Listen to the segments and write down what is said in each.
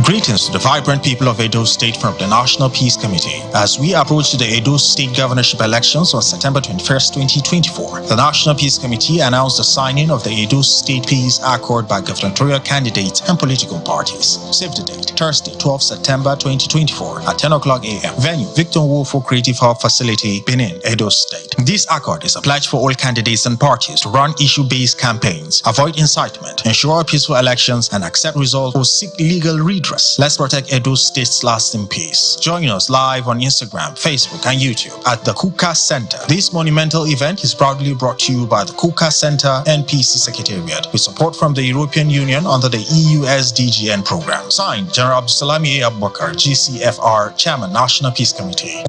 Greetings to the vibrant people of Edo State from the National Peace Committee. As we approach the Edo State governorship elections on September 21st, 2024, the National Peace Committee announced the signing of the Edo State Peace Accord by gubernatorial candidates and political parties. Save the date, Thursday, 12 September 2024 at 10 o'clock a.m. Venue, Victor Woolfo Creative Hub Facility, Benin, Edo State. This accord is a pledge for all candidates and parties to run issue-based campaigns, avoid incitement, ensure peaceful elections, and accept results or seek legal redress. Let's protect Edo State's lasting peace. Join us live on Instagram, Facebook, and YouTube at the Kuka Center. This monumental event is proudly brought to you by the Kuka Center NPC Secretariat with support from the European Union under the EU SDGN program. Signed, General Abdulsalami Abubakar, GCFR, Chairman, National Peace Committee.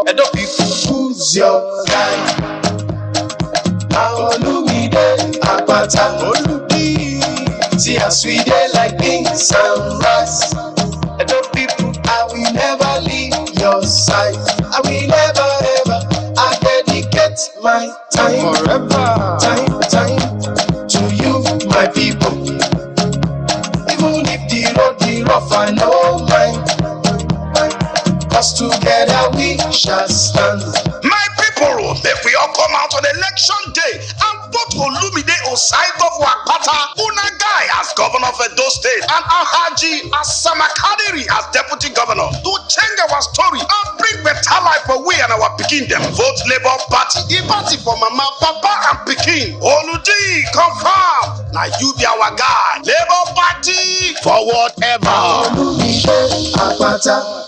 Edo people, who's your guy? See how sweet they like beans and rice. Edo people, I will never leave your side. I will never ever. I dedicate my time forever, time to you, my people. Even if the road be rough, I know mine. 'Cause together we shall stand. My people, if we all come out on election day and vote for Olumide Osaigo for Akpata, Unagai as governor of Edo State, and Alhaji Asamakadiri as deputy governor, to change our story and bring better life for we and our Pikin them. Vote Labour Party, the party for Mama, Papa, and Pikin. Oludi, confirm. Now you be our guy. Labour Party, forward ever. Olumide Akpata.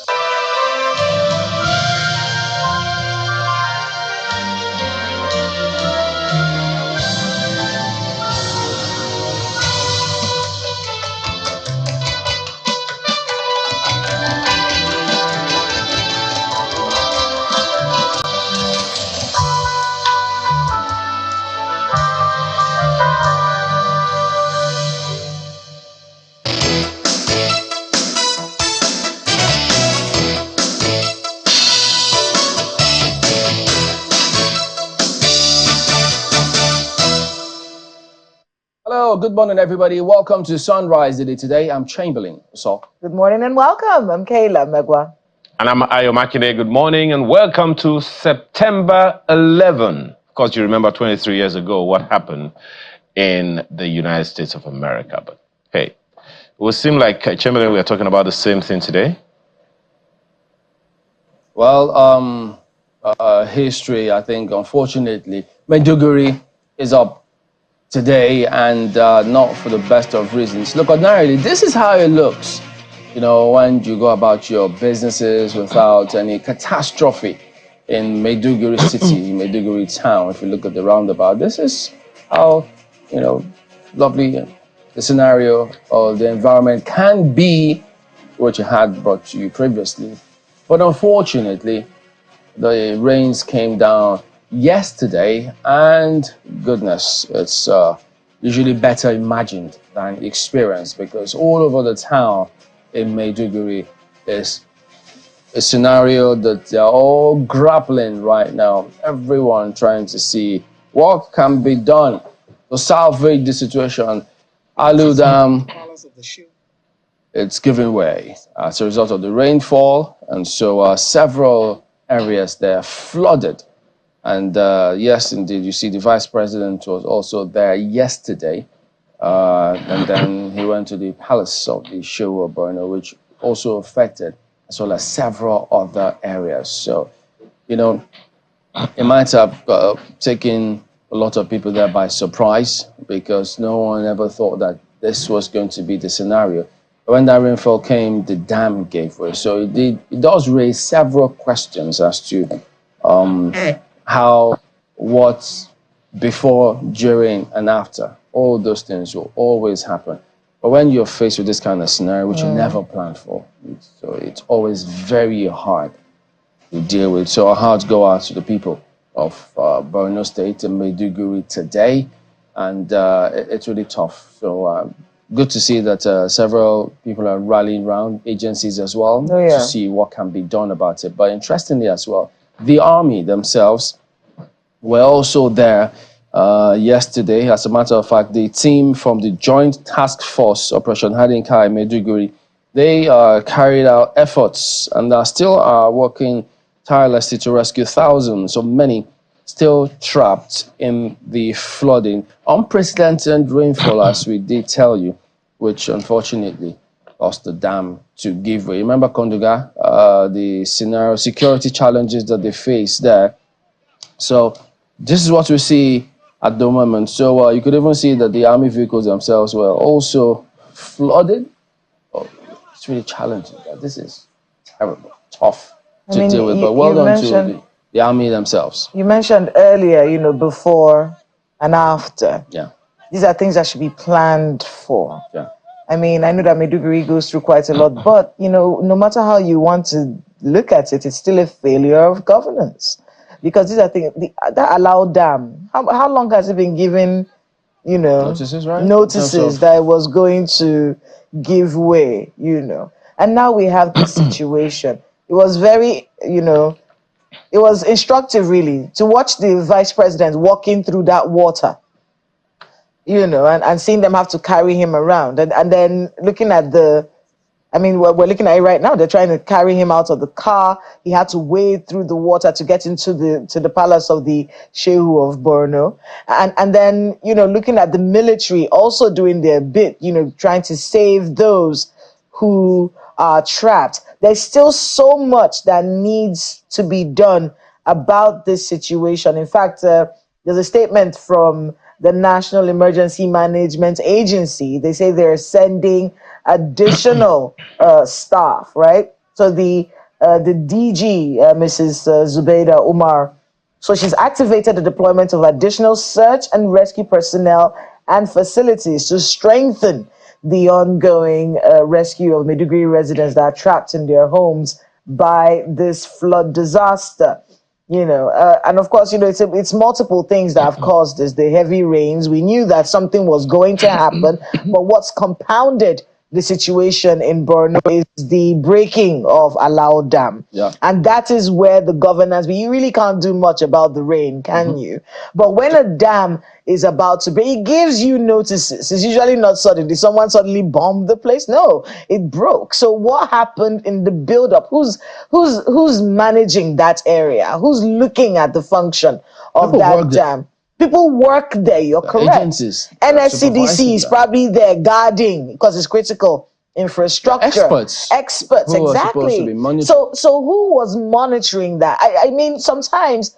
Hello, good morning, everybody. Welcome to Sunrise Today. I'm Chamberlain. So, good morning and welcome. I'm Kayla Megwa. And I'm Ayo Makinde. Good morning and welcome to September 11. Of course, you remember 23 years ago what happened in the United States of America. But hey, it would seem like, Chamberlain, we are talking about the same thing today. Well, history, I think, unfortunately, Maiduguri is up today, and not for the best of reasons. Look, ordinarily, this is how it looks, you know, when you go about your businesses without any catastrophe in Maiduguri city, Maiduguri town. If you look at the roundabout, this is how, you know, lovely the scenario or the environment can be, what you had brought to you previously. But unfortunately, the rains came down yesterday, and goodness, it's usually better imagined than experienced, because all over the town in Maiduguri is a scenario that they're all grappling right now. Everyone trying to see what can be done to salvage the situation. Alu Dam, it's giving way as a result of the rainfall, and so several areas there flooded. And yes, indeed, you see the vice president was also there yesterday. And then he went to the palace of the show of Borno, which also affected, as well as several other areas. So, you know, it might have taken a lot of people there by surprise, because no one ever thought that this was going to be the scenario. When that rainfall came, the dam gave way. So it does raise several questions as to how, what, before, during, and after. All those things will always happen. But when you're faced with this kind of scenario, which you never planned for, so it's always very hard to deal with. So our hearts go out to the people of Borno State and Maiduguri today, and it's really tough. So good to see that several people are rallying around, agencies as well, to see what can be done about it. But interestingly as well, the army themselves were also there yesterday. As a matter of fact, the team from the Joint Task Force Operation Hadinkai Meduguri, they carried out efforts and are still working tirelessly to rescue thousands of many still trapped in the flooding. Unprecedented rainfall, as we did tell you, which unfortunately caused the dam to give way. Remember, Konduga, the scenario, security challenges that they face there. So this is what we see at the moment. So you could even see that the army vehicles themselves were also flooded. Oh, it's really challenging. This is terrible, tough to deal with. But well done to the army themselves. You mentioned earlier, before and after. Yeah. These are things that should be planned for. Yeah. I mean, I know that Maiduguri goes through quite a lot, but, no matter how you want to look at it, it's still a failure of governance. Because these are things, that allowed dam, how long has it been given, notices, right? Notices that it was going to give way, And now we have this situation. It was very, it was instructive, really, to watch the vice president walking through that water, and seeing them have to carry him around. And then looking at we're looking at it right now. They're trying to carry him out of the car. He had to wade through the water to get into the palace of the Shehu of Borno. And then, looking at the military also doing their bit, trying to save those who are trapped. There's still so much that needs to be done about this situation. In fact, there's a statement from the National Emergency Management Agency. They say they're sending additional staff, right? So the DG, Mrs. Zubeida Umar, so she's activated the deployment of additional search and rescue personnel and facilities to strengthen the ongoing rescue of Maiduguri residents that are trapped in their homes by this flood disaster. And of course, it's multiple things that have caused this. The heavy rains. We knew that something was going to happen, but what's compounded the situation in Borno is the breaking of Alao Dam. Yeah. And that is where the governance, you really can't do much about the rain, can you? But when a dam is about to break, it gives you notices. It's usually not suddenly. Did someone suddenly bomb the place? No, it broke. So what happened in the build-up? Who's managing that area? Who's looking at the function of that dam? People work there, you're correct. Agencies. NSCDC is probably there guarding because it's critical infrastructure. Experts, who exactly. So who was monitoring that? I mean, sometimes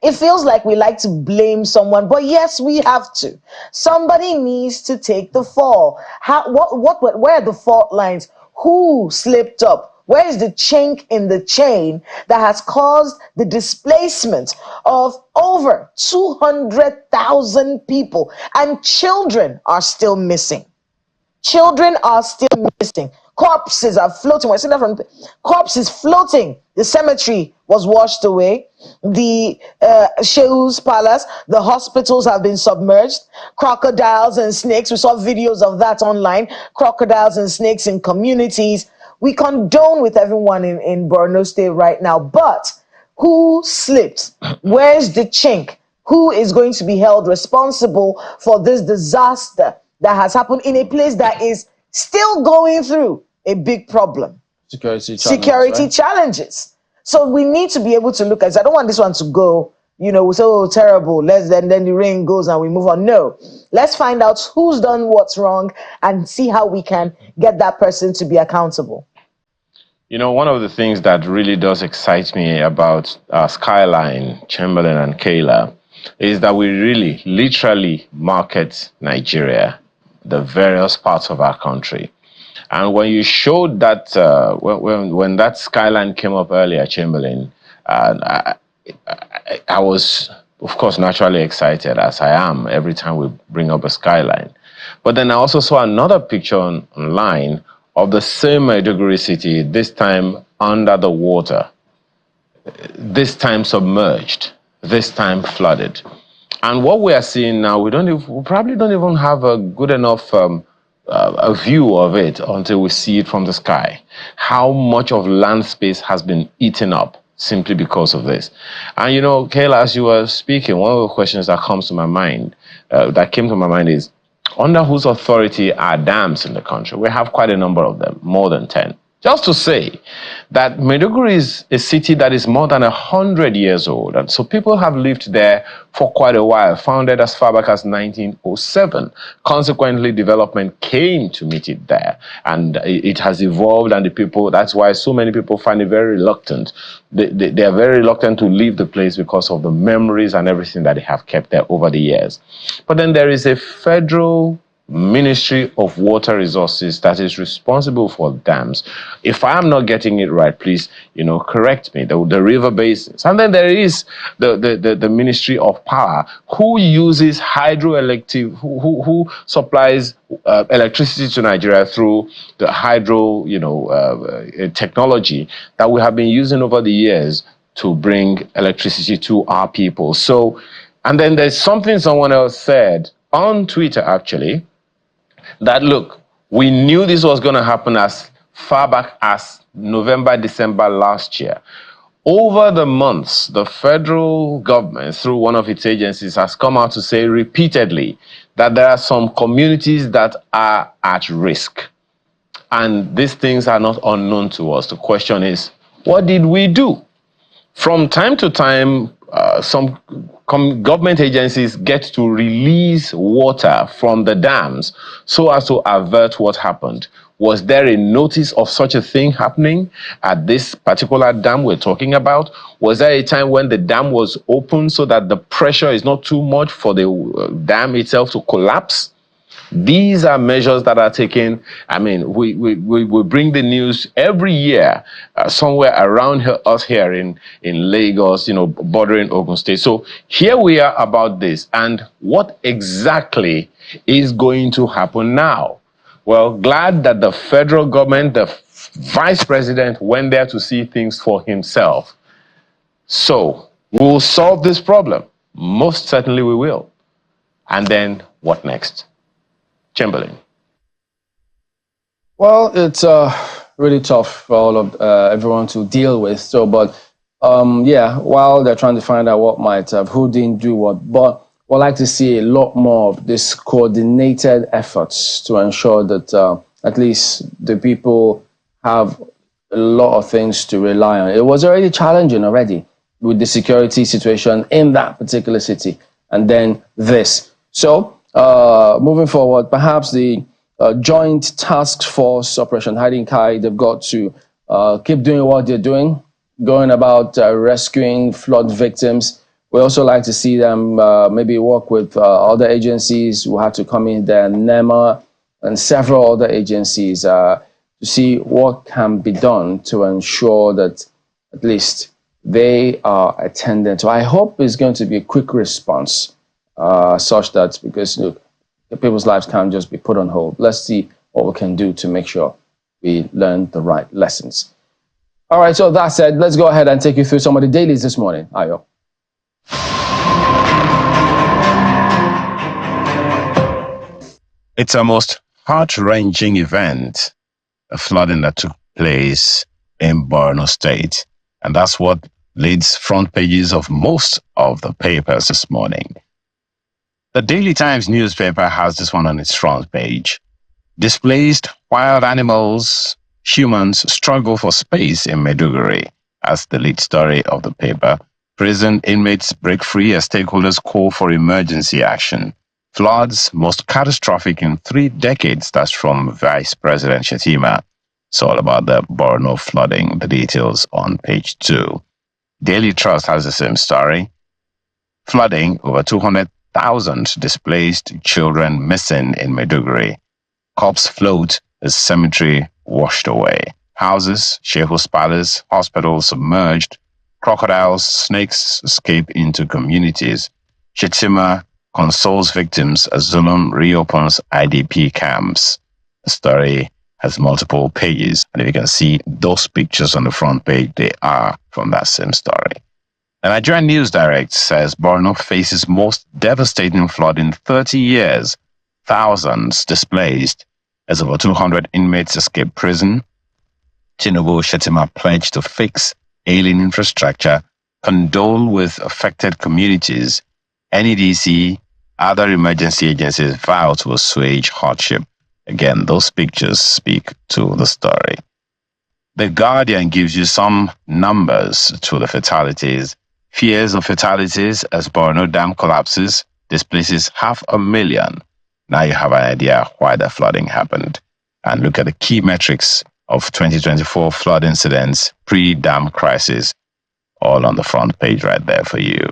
it feels like we like to blame someone, but yes, we have to. Somebody needs to take the fall. Where are the fault lines? Who slipped up? Where is the chink in the chain that has caused the displacement of over 200,000 people? And children are still missing. Children are still missing. Corpses are floating. We're seeing that from corpses floating. The cemetery was washed away. The Shehu's palace, the hospitals have been submerged. Crocodiles and snakes. We saw videos of that online. Crocodiles and snakes in communities. We condone with everyone in Borno State right now, but who slipped? Where's the chink? Who is going to be held responsible for this disaster that has happened in a place that is still going through a big problem? Security challenges. So we need to be able to look at it. I don't want this one to go, we say, oh, terrible. Then the rain goes and we move on. No, let's find out who's done what's wrong and see how we can get that person to be accountable. One of the things that really does excite me about Skyline, Chamberlain, and Kayla is that we really, literally market Nigeria, the various parts of our country. And when you showed that, when that Skyline came up earlier, Chamberlain, I was, of course, naturally excited, as I am every time we bring up a Skyline. But then I also saw another picture online of the same Maiduguri city, this time under the water, this time submerged, this time flooded. And what we are seeing now, we probably don't even have a good enough a view of it until we see it from the sky. How much of land space has been eaten up simply because of this. And you know, Kayla, as you were speaking, one of the questions that came to my mind is, under whose authority are dams in the country? We have quite a number of them, more than 10. Just to say that Maiduguri is a city that is more than 100 years old. And so people have lived there for quite a while, founded as far back as 1907. Consequently, development came to meet it there. And it has evolved, and the people, that's why so many people find it very reluctant. They are very reluctant to leave the place because of the memories and everything that they have kept there over the years. But then there is a federal Ministry of Water Resources that is responsible for dams. If I am not getting it right, please, correct me. The river basins, and then there is the Ministry of Power, who uses hydroelectric, who supplies electricity to Nigeria through the hydro, technology that we have been using over the years to bring electricity to our people. So, and then there's something someone else said on Twitter, actually, that look, we knew this was going to happen as far back as November, December last year. Over the months, the federal government, through one of its agencies, has come out to say repeatedly that there are some communities that are at risk. And these things are not unknown to us. The question is, what did we do? From time to time, some government agencies get to release water from the dams so as to avert what happened. Was there a notice of such a thing happening at this particular dam we're talking about? Was there a time when the dam was open so that the pressure is not too much for the dam itself to collapse? These are measures that are taken. I mean, we bring the news every year somewhere around us here in Lagos, bordering Ogun State. So here we are about this. And what exactly is going to happen now? Well, glad that the federal government, the vice president, went there to see things for himself. So we'll solve this problem. Most certainly we will. And then what next? Chamberlain. Well, it's really tough for all of everyone to deal with. So, but while they're trying to find out what might have, who didn't do what, but we'd like to see a lot more of this coordinated efforts to ensure that at least the people have a lot of things to rely on. It was already challenging already with the security situation in that particular city, and then this. So, moving forward, perhaps the Joint Task Force Operation Hiding Kai, they've got to keep doing what they're doing, going about rescuing flood victims. We also like to see them maybe work with other agencies who have to come in there, NEMA and several other agencies to see what can be done to ensure that at least they are attended to. I hope it's going to be a quick response. Such that, because look, the people's lives can't just be put on hold. Let's see what we can do to make sure we learn the right lessons. All right, so that said, let's go ahead and take you through some of the dailies this morning. Ayo. It's a most heart-wrenching event, a flooding that took place in Borno State. And that's what leads front pages of most of the papers this morning. The Daily Times newspaper has this one on its front page. Displaced wild animals, humans struggle for space in Maiduguri. As the lead story of the paper. Prison inmates break free as stakeholders call for emergency action. Floods most catastrophic in 3 decades. That's from Vice President Shatima. It's all about the Borno flooding. The details on page 2. Daily Trust has the same story. Flooding, over 200,000 displaced children missing in Maiduguri. Corpse float as cemetery washed away. Houses, Shehus Palace, hospitals submerged. Crocodiles, snakes escape into communities. Shatima consoles victims as Zulum reopens IDP camps. The story has multiple pages, and if you can see those pictures on the front page, they are from that same story. The Nigerian News Direct says Borno faces most devastating flood in 30 years. Thousands displaced as over 200 inmates escape prison. Tinubu Shatima pledged to fix ailing infrastructure, condole with affected communities. NEDC, other emergency agencies vow to assuage hardship. Again, those pictures speak to the story. The Guardian gives you some numbers to the fatalities. Fears of fatalities as Borno Dam collapses displaces 500,000. Now you have an idea why the flooding happened. And look at the key metrics of 2024 flood incidents, pre-dam crisis, all on the front page right there for you.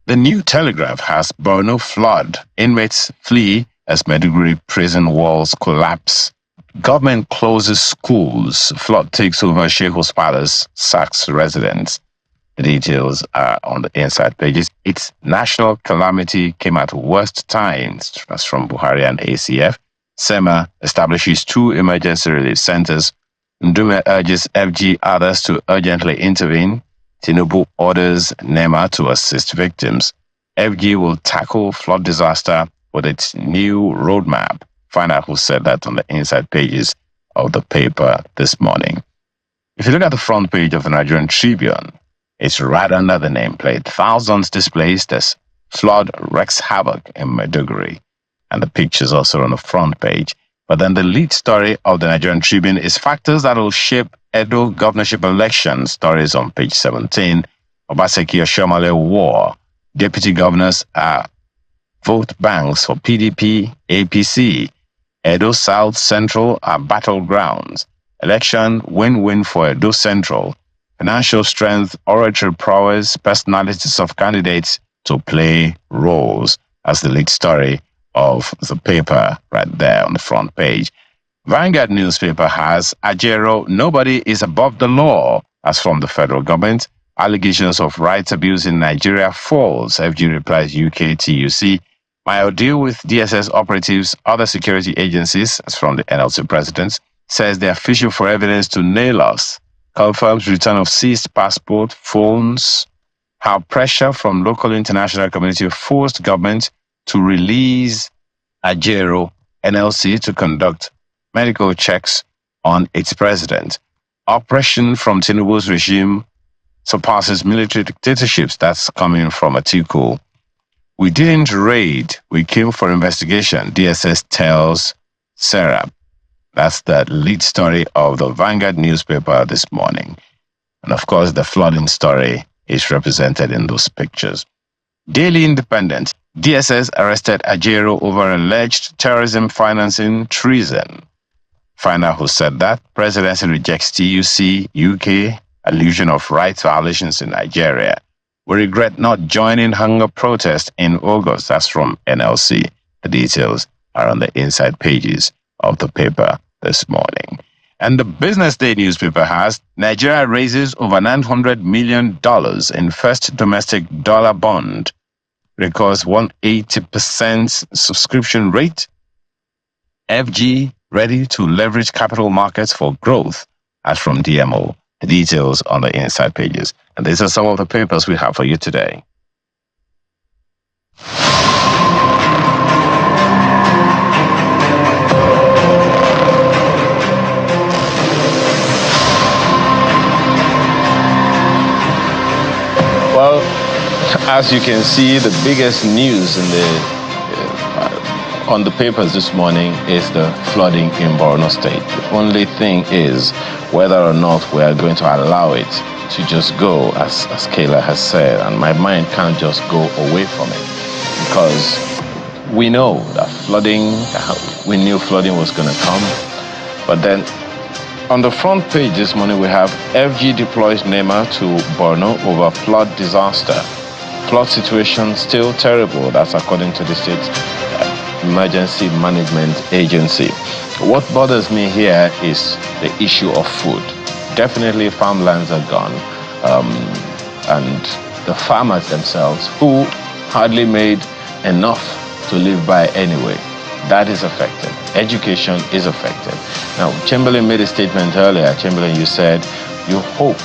The New Telegraph has Borno flood. Inmates flee as Maiduguri prison walls collapse. Government closes schools. Flood takes over Sheikh's Palace, sacks residents. The details are on the inside pages. It's national calamity came at worst times. That's from Buhari and ACF. SEMA establishes 2 emergency relief centers. Ndume urges FG others to urgently intervene. Tinubu orders NEMA to assist victims. FG will tackle flood disaster with its new roadmap. Find out who said that on the inside pages of the paper this morning. If you look at the front page of the Nigerian Tribune, it's right under the nameplate. Thousands displaced as flood wreaks havoc in Maiduguri. And the picture's also on the front page. But then the lead story of the Nigerian Tribune is factors that will shape Edo governorship election. Stories on page 17. Obaseki-Oshiomhole war. Deputy governors are vote banks for PDP, APC. Edo South Central are battlegrounds. Election win-win for Edo Central. Financial strength, oratory prowess, personalities of candidates to play roles as the lead story of the paper right there on the front page. Vanguard newspaper has Ajero, nobody is above the law, as from the federal government. Allegations of rights abuse in Nigeria falls. FG replies UK TUC. My ordeal with DSS operatives, other security agencies, as from the NLC president, says they are fishing for evidence to nail us. Confirms return of seized passport, phones. How pressure from local international community forced government to release Ajero NLC to conduct medical checks on its president. Oppression from Tinubu's regime surpasses military dictatorships. That's coming from Atiku. We didn't raid. We came for investigation, DSS tells Serap. That's the lead story of the Vanguard newspaper this morning. And of course, the flooding story is represented in those pictures. Daily Independent. DSS arrested Ajero over alleged terrorism financing treason. Find out who said that. Presidency rejects TUC, UK, allusion of rights violations in Nigeria. We regret not joining hunger protest in August. That's from NLC. The details are on the inside pages of the paper this morning. And the Business Day newspaper has Nigeria raises over $900 million in first domestic dollar bond. Records 180% subscription rate. FG ready to leverage capital markets for growth, as from DMO. The details on the inside pages. And these are some of the papers we have for you today. Well, as you can see, the biggest news in on the papers this morning is the flooding in Borno State. The only thing is whether or not we are going to allow it to just go, as Kayla has said, and my mind can't just go away from it, because we know that flooding, we knew flooding was going to come, but then on the front page this morning we have FG deploys NEMA to Borno over flood disaster. Flood situation still terrible, that's according to the state's emergency management agency. What bothers me here is the issue of food. Definitely farmlands are gone, and the farmers themselves, who hardly made enough to live by anyway, that is affected. Education is affected. Now, Chamberlain made a statement earlier. Chamberlain, you said you hope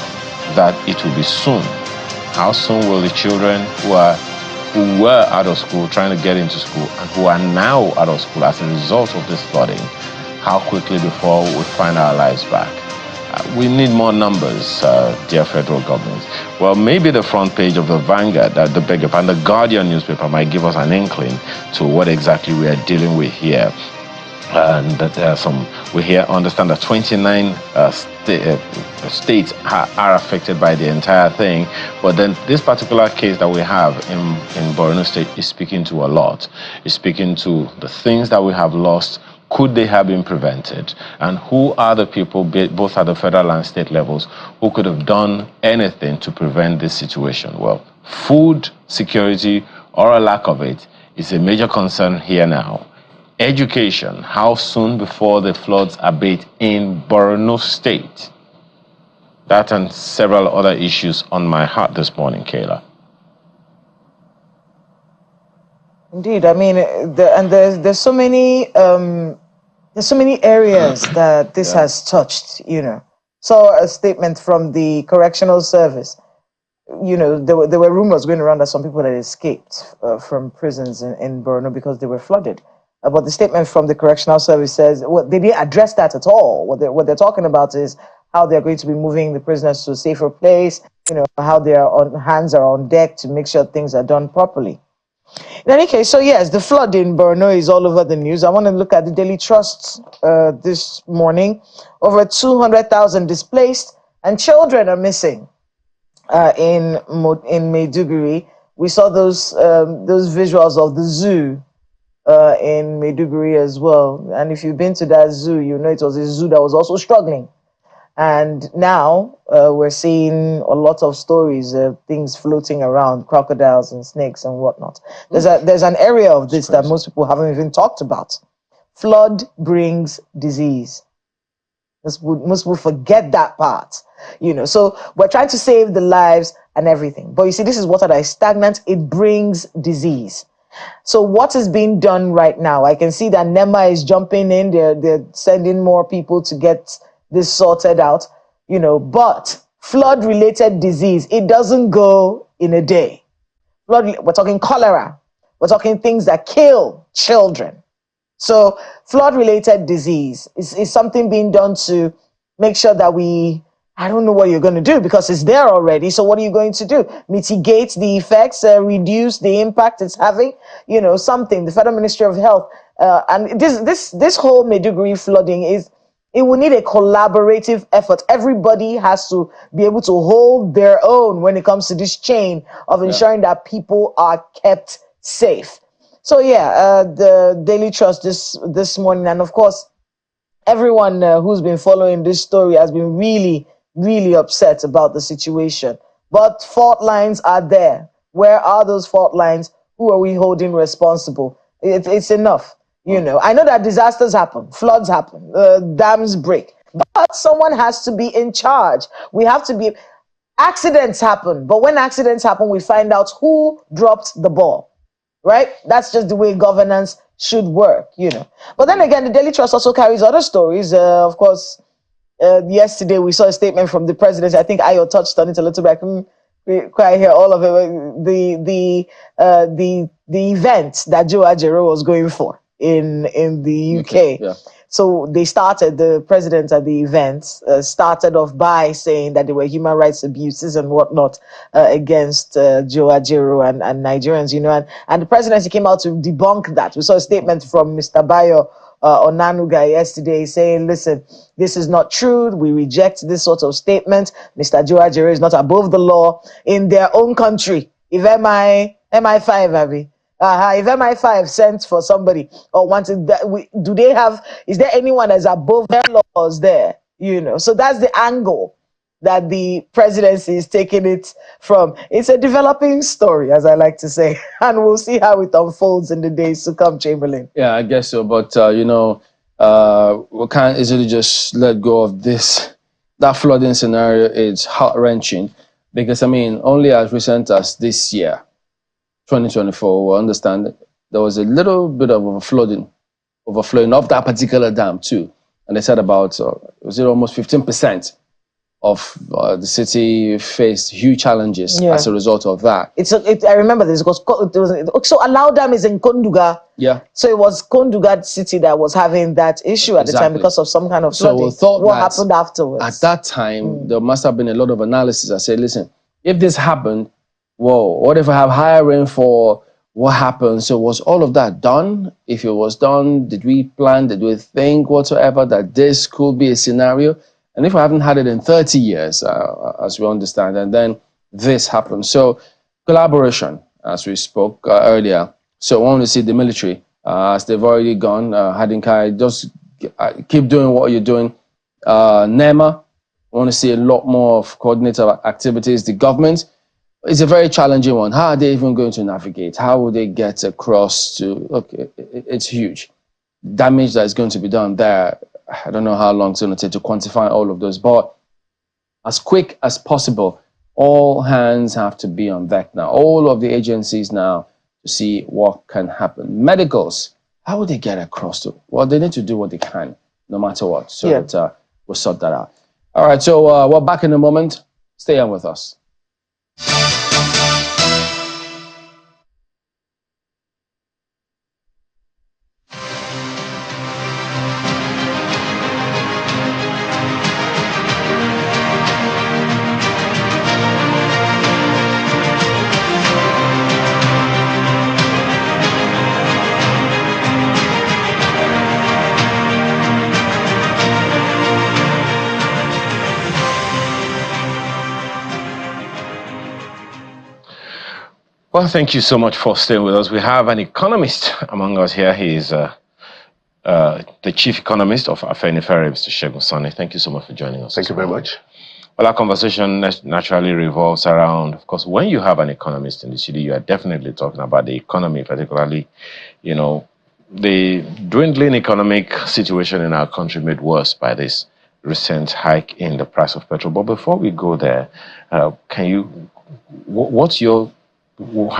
that it will be soon. How soon will the children who were out of school, trying to get into school, and who are now out of school as a result of this flooding, how quickly before we find our lives back? we need more numbers, dear federal government. Well, maybe the front page of the Vanguard, and the Guardian newspaper might give us an inkling to what exactly we are dealing with here. And that there are some, we here understand that 29 states are affected by the entire thing. But then this particular case that we have in Borno State is speaking to a lot. It's speaking to the things that we have lost. Could they have been prevented? And who are the people, both at the federal and state levels, who could have done anything to prevent this situation? Well, food security or a lack of it is a major concern here now. Education, how soon before the floods abate in Borno State? That and several other issues on my heart this morning, Kayla. Indeed, I mean, there's so many areas that this has touched. You know, saw a statement from the correctional service. You know, there were rumors going around that some people had escaped from prisons in Borno because they were flooded. But the statement from the correctional service says, well, they didn't address that at all. What they're talking about is how they're going to be moving the prisoners to a safer place, you know, how their hands are on deck to make sure things are done properly. In any case, so yes, the flood in Borno is all over the news. I want to look at the Daily Trust this morning. Over 200,000 displaced and children are missing in Maiduguri. We saw those visuals of the zoo in Maiduguri as well. And if you've been to that zoo, you know it was a zoo that was also struggling. And now we're seeing a lot of stories of things floating around, crocodiles and snakes and whatnot. There's an area of this that most people haven't even talked about. Flood brings disease. Most people forget that part, you know. So we're trying to save the lives and everything. But you see, this is water that is stagnant. It brings disease. So what is being done right now? I can see that NEMA is jumping in. They're sending more people to get this sorted out, you know. But flood-related disease, it doesn't go in a day. We're talking cholera. We're talking things that kill children. So flood-related disease is something being done to make sure that I don't know what you're going to do because it's there already. So what are you going to do? Mitigate the effects, reduce the impact it's having, you know, something. The Federal Ministry of Health, and this whole Maiduguri flooding it will need a collaborative effort. Everybody has to be able to hold their own when it comes to this chain of ensuring that people are kept safe. So yeah, the Daily Trust this morning, and of course, everyone who's been following this story has been really, really upset about the situation. But fault lines are there. Where are those fault lines? Who are we holding responsible? It's enough. You know, I know that disasters happen, floods happen, dams break, but someone has to be in charge. Accidents happen, but when accidents happen, we find out who dropped the ball, right? That's just the way governance should work, you know. But then again, the Daily Trust also carries other stories. Of course, yesterday we saw a statement from the president. I think Ayo touched on it a little bit. I couldn't quite hear all of it. The event that Joe Ajero was going for in the UK. Okay, yeah. So the president at the event started off by saying that there were human rights abuses and whatnot against Joe Ajero and Nigerians, you know, and the presidency came out to debunk that. We saw a statement from Mr. Bayo Onanuga yesterday saying, listen, this is not true. We reject this sort of statement. Mr. Joe Ajero is not above the law in their own country. If MI5, Abby, if MI5 sent for somebody or wanted that, is there anyone that's above their laws there? You know, so that's the angle that the presidency is taking it from. It's a developing story, as I like to say, and we'll see how it unfolds in the days to come, Chamberlain. Yeah, I guess so. But, you know, we can't easily just let go of this. That flooding scenario is heart-wrenching because, I mean, only as recent as this year, 2024, we understand there was a little bit of overflowing of that particular dam too. And they said about, was it almost 15% of the city faced huge challenges as a result of that. I remember this because so Alao Dam is in Konduga. Yeah. So it was Konduga city that was having that issue at the time because of some kind of flooding. So what happened afterwards? At that time, there must have been a lot of analysis. I said, listen, if this happened, whoa, what if I have higher rainfall? What happened? So was all of that done? If it was done, did we plan, did we think whatsoever that this could be a scenario? And if I haven't had it in 30 years, as we understand, and then this happened. So collaboration, as we spoke earlier. So I want to see the military, as they've already gone, Hadinkai, just keep doing what you're doing. NEMA, I want to see a lot more of coordinated activities. The government, it's a very challenging one. How are they even going to navigate? How will they get across to, okay, it's huge. Damage that is going to be done there, I don't know how long it's going to take to quantify all of those, but as quick as possible, all hands have to be on deck now. All of the agencies now to see what can happen. Medicals, how will they get across to? Well, they need to do what they can, no matter what, so that we'll sort that out. All right, so we're back in a moment. Stay on with us. Well, thank you so much for staying with us. We have an economist among us here. He is the chief economist of Afenifere, Mr. Segun Sani. Thank you so much for joining us. Thank you very much. Well, our conversation naturally revolves around, of course, when you have an economist in the city, you are definitely talking about the economy, particularly, you know, the dwindling economic situation in our country made worse by this recent hike in the price of petrol. But before we go there, how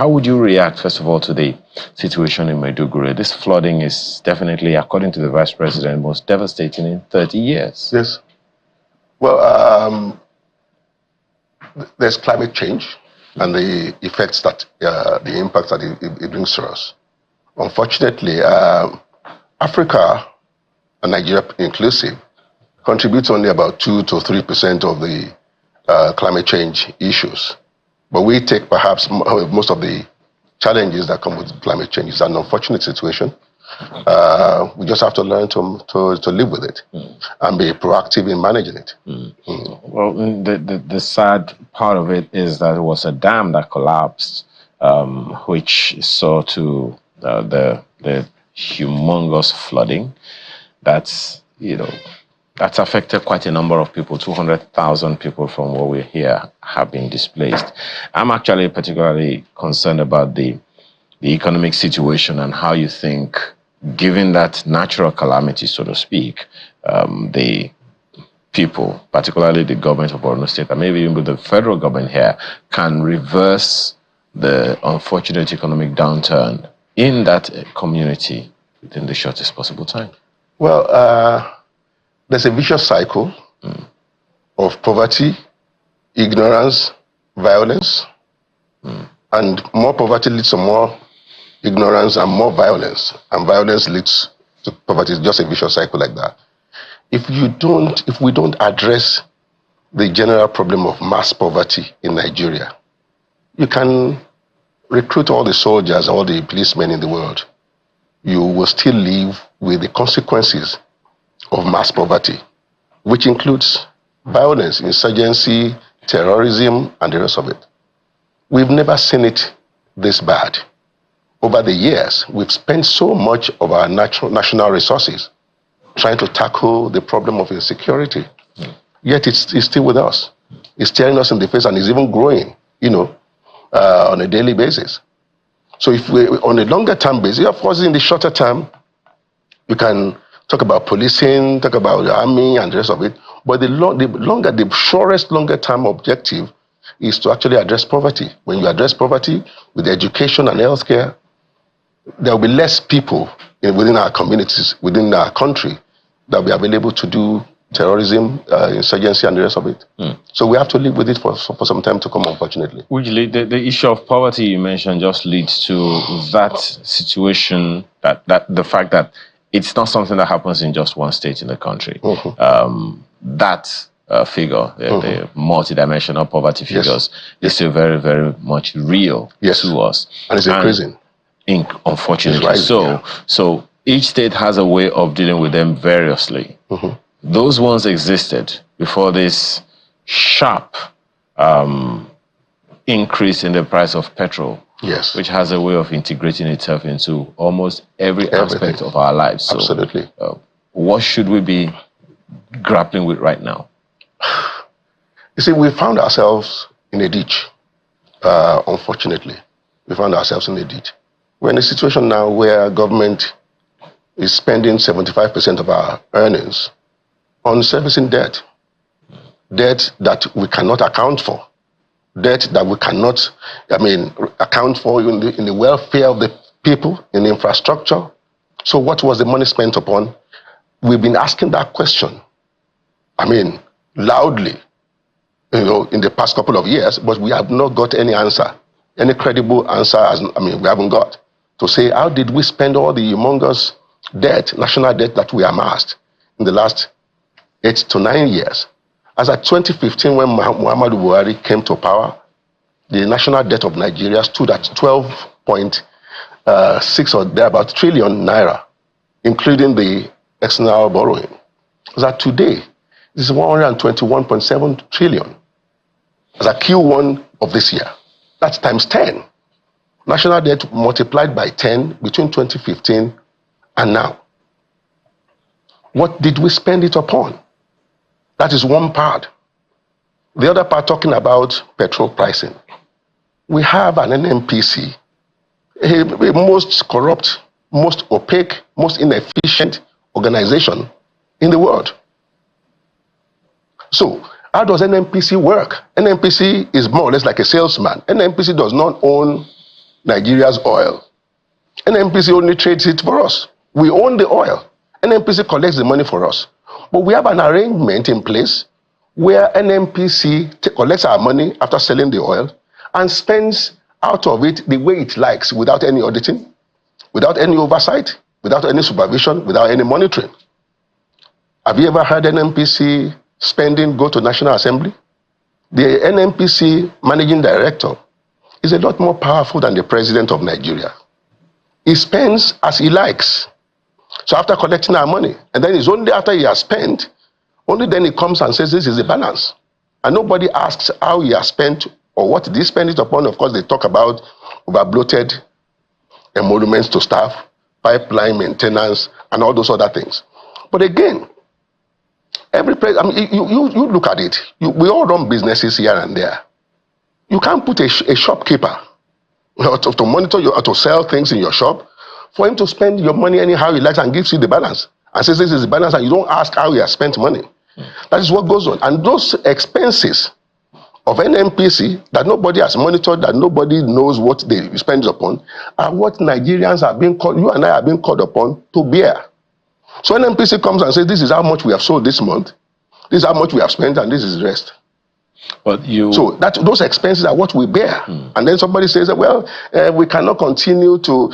would you react, first of all, to the situation in Maiduguri? This flooding is definitely, according to the Vice President, most devastating in 30 years. Yes. Well, there's climate change and the effects that, the impacts that it brings to us. Unfortunately, Africa, and Nigeria inclusive, contributes only about 2 to 3% of the climate change issues. But we take perhaps most of the challenges that come with climate change. It's an unfortunate situation. We just have to learn to live with it and be proactive in managing it. Well, the sad part of it is that it was a dam that collapsed, which saw to the humongous flooding. That's affected quite a number of people. 200,000 people from what we hear have been displaced. I'm actually particularly concerned about the economic situation and how you think, given that natural calamity, so to speak, the people, particularly the government of Borno State, and maybe even the federal government here, can reverse the unfortunate economic downturn in that community within the shortest possible time. Well, there's a vicious cycle of poverty, ignorance, violence, and more poverty leads to more ignorance and more violence, and violence leads to poverty. It's just a vicious cycle like that. If we don't address the general problem of mass poverty in Nigeria, you can recruit all the soldiers, all the policemen in the world. You will still live with the consequences of mass poverty, which includes violence, insurgency, terrorism, and the rest of it. We've never seen it this bad. Over the years, we've spent so much of our national resources trying to tackle the problem of insecurity. Yet it's still with us. It's staring us in the face and is even growing, on a daily basis. So if we, on a longer term basis, of course, in the shorter term, you can talk about policing, talk about the army and the rest of it. But the surest longer term objective is to actually address poverty. When you address poverty with education and healthcare, there will be less people within our communities, within our country, that will be available to do terrorism, insurgency, and the rest of it. So we have to live with it for some time to come, unfortunately. Usually, the issue of poverty you mentioned just leads to that situation, that the fact that it's not something that happens in just one state in the country. That figure, the multidimensional poverty figures, is still very, very much real to us. And it's increasing. Unfortunately. Rising, so each state has a way of dealing with them variously. Those ones existed before this sharp increase in the price of petrol, which has a way of integrating itself into almost every aspect of our lives. So, absolutely. What should we be grappling with right now? You see, we found ourselves in a ditch, unfortunately. We found ourselves in a ditch. We're in a situation now where government is spending 75% of our earnings on servicing debt. Debt that we cannot account for. Debt that we cannot, account for in the welfare of the people, in the infrastructure. So what was the money spent upon? We've been asking that question, loudly, in the past couple of years, but we have not got any answer, any credible answer, we haven't got, to say, how did we spend all the humongous debt, national debt that we amassed in the last 8 to 9 years? As at 2015, when Muhammadu Buhari came to power, the national debt of Nigeria stood at 12.6 or thereabout trillion naira, including the external borrowing. As at today, this is 121.7 trillion. As at Q1 of this year, that's times 10. National debt multiplied by 10 between 2015 and now. What did we spend it upon? That is one part. The other part, talking about petrol pricing. We have an NNPC, a most corrupt, most opaque, most inefficient organization in the world. So, how does NNPC work? NNPC is more or less like a salesman. NNPC does not own Nigeria's oil. NNPC only trades it for us. We own the oil. NNPC collects the money for us. But we have an arrangement in place where NNPC collects our money after selling the oil and spends out of it the way it likes, without any auditing, without any oversight, without any supervision, without any monitoring. Have you ever heard NNPC spending go to National Assembly? The NNPC managing director is a lot more powerful than the president of Nigeria. He spends as he likes. So after collecting our money, and then it's only after he has spent, only then he comes and says, this is the balance. And nobody asks how he has spent or what did he spend it upon. Of course, they talk about over-bloated emoluments to staff, pipeline maintenance, and all those other things. But again, every place, you look at it. We all run businesses here and there. You can't put a shopkeeper to monitor to sell things in your shop, for him to spend your money anyhow he likes and gives you the balance and says this is the balance, and you don't ask how he has spent money. That is what goes on. And those expenses of NNPC that nobody has monitored, that nobody knows what they spend upon, are what Nigerians are being called, you and I are being called upon to bear. So NNPC comes and says, this is how much we have sold this month, this is how much we have spent, and this is the rest. But so those expenses are what we bear. And then somebody says, well, we cannot continue to,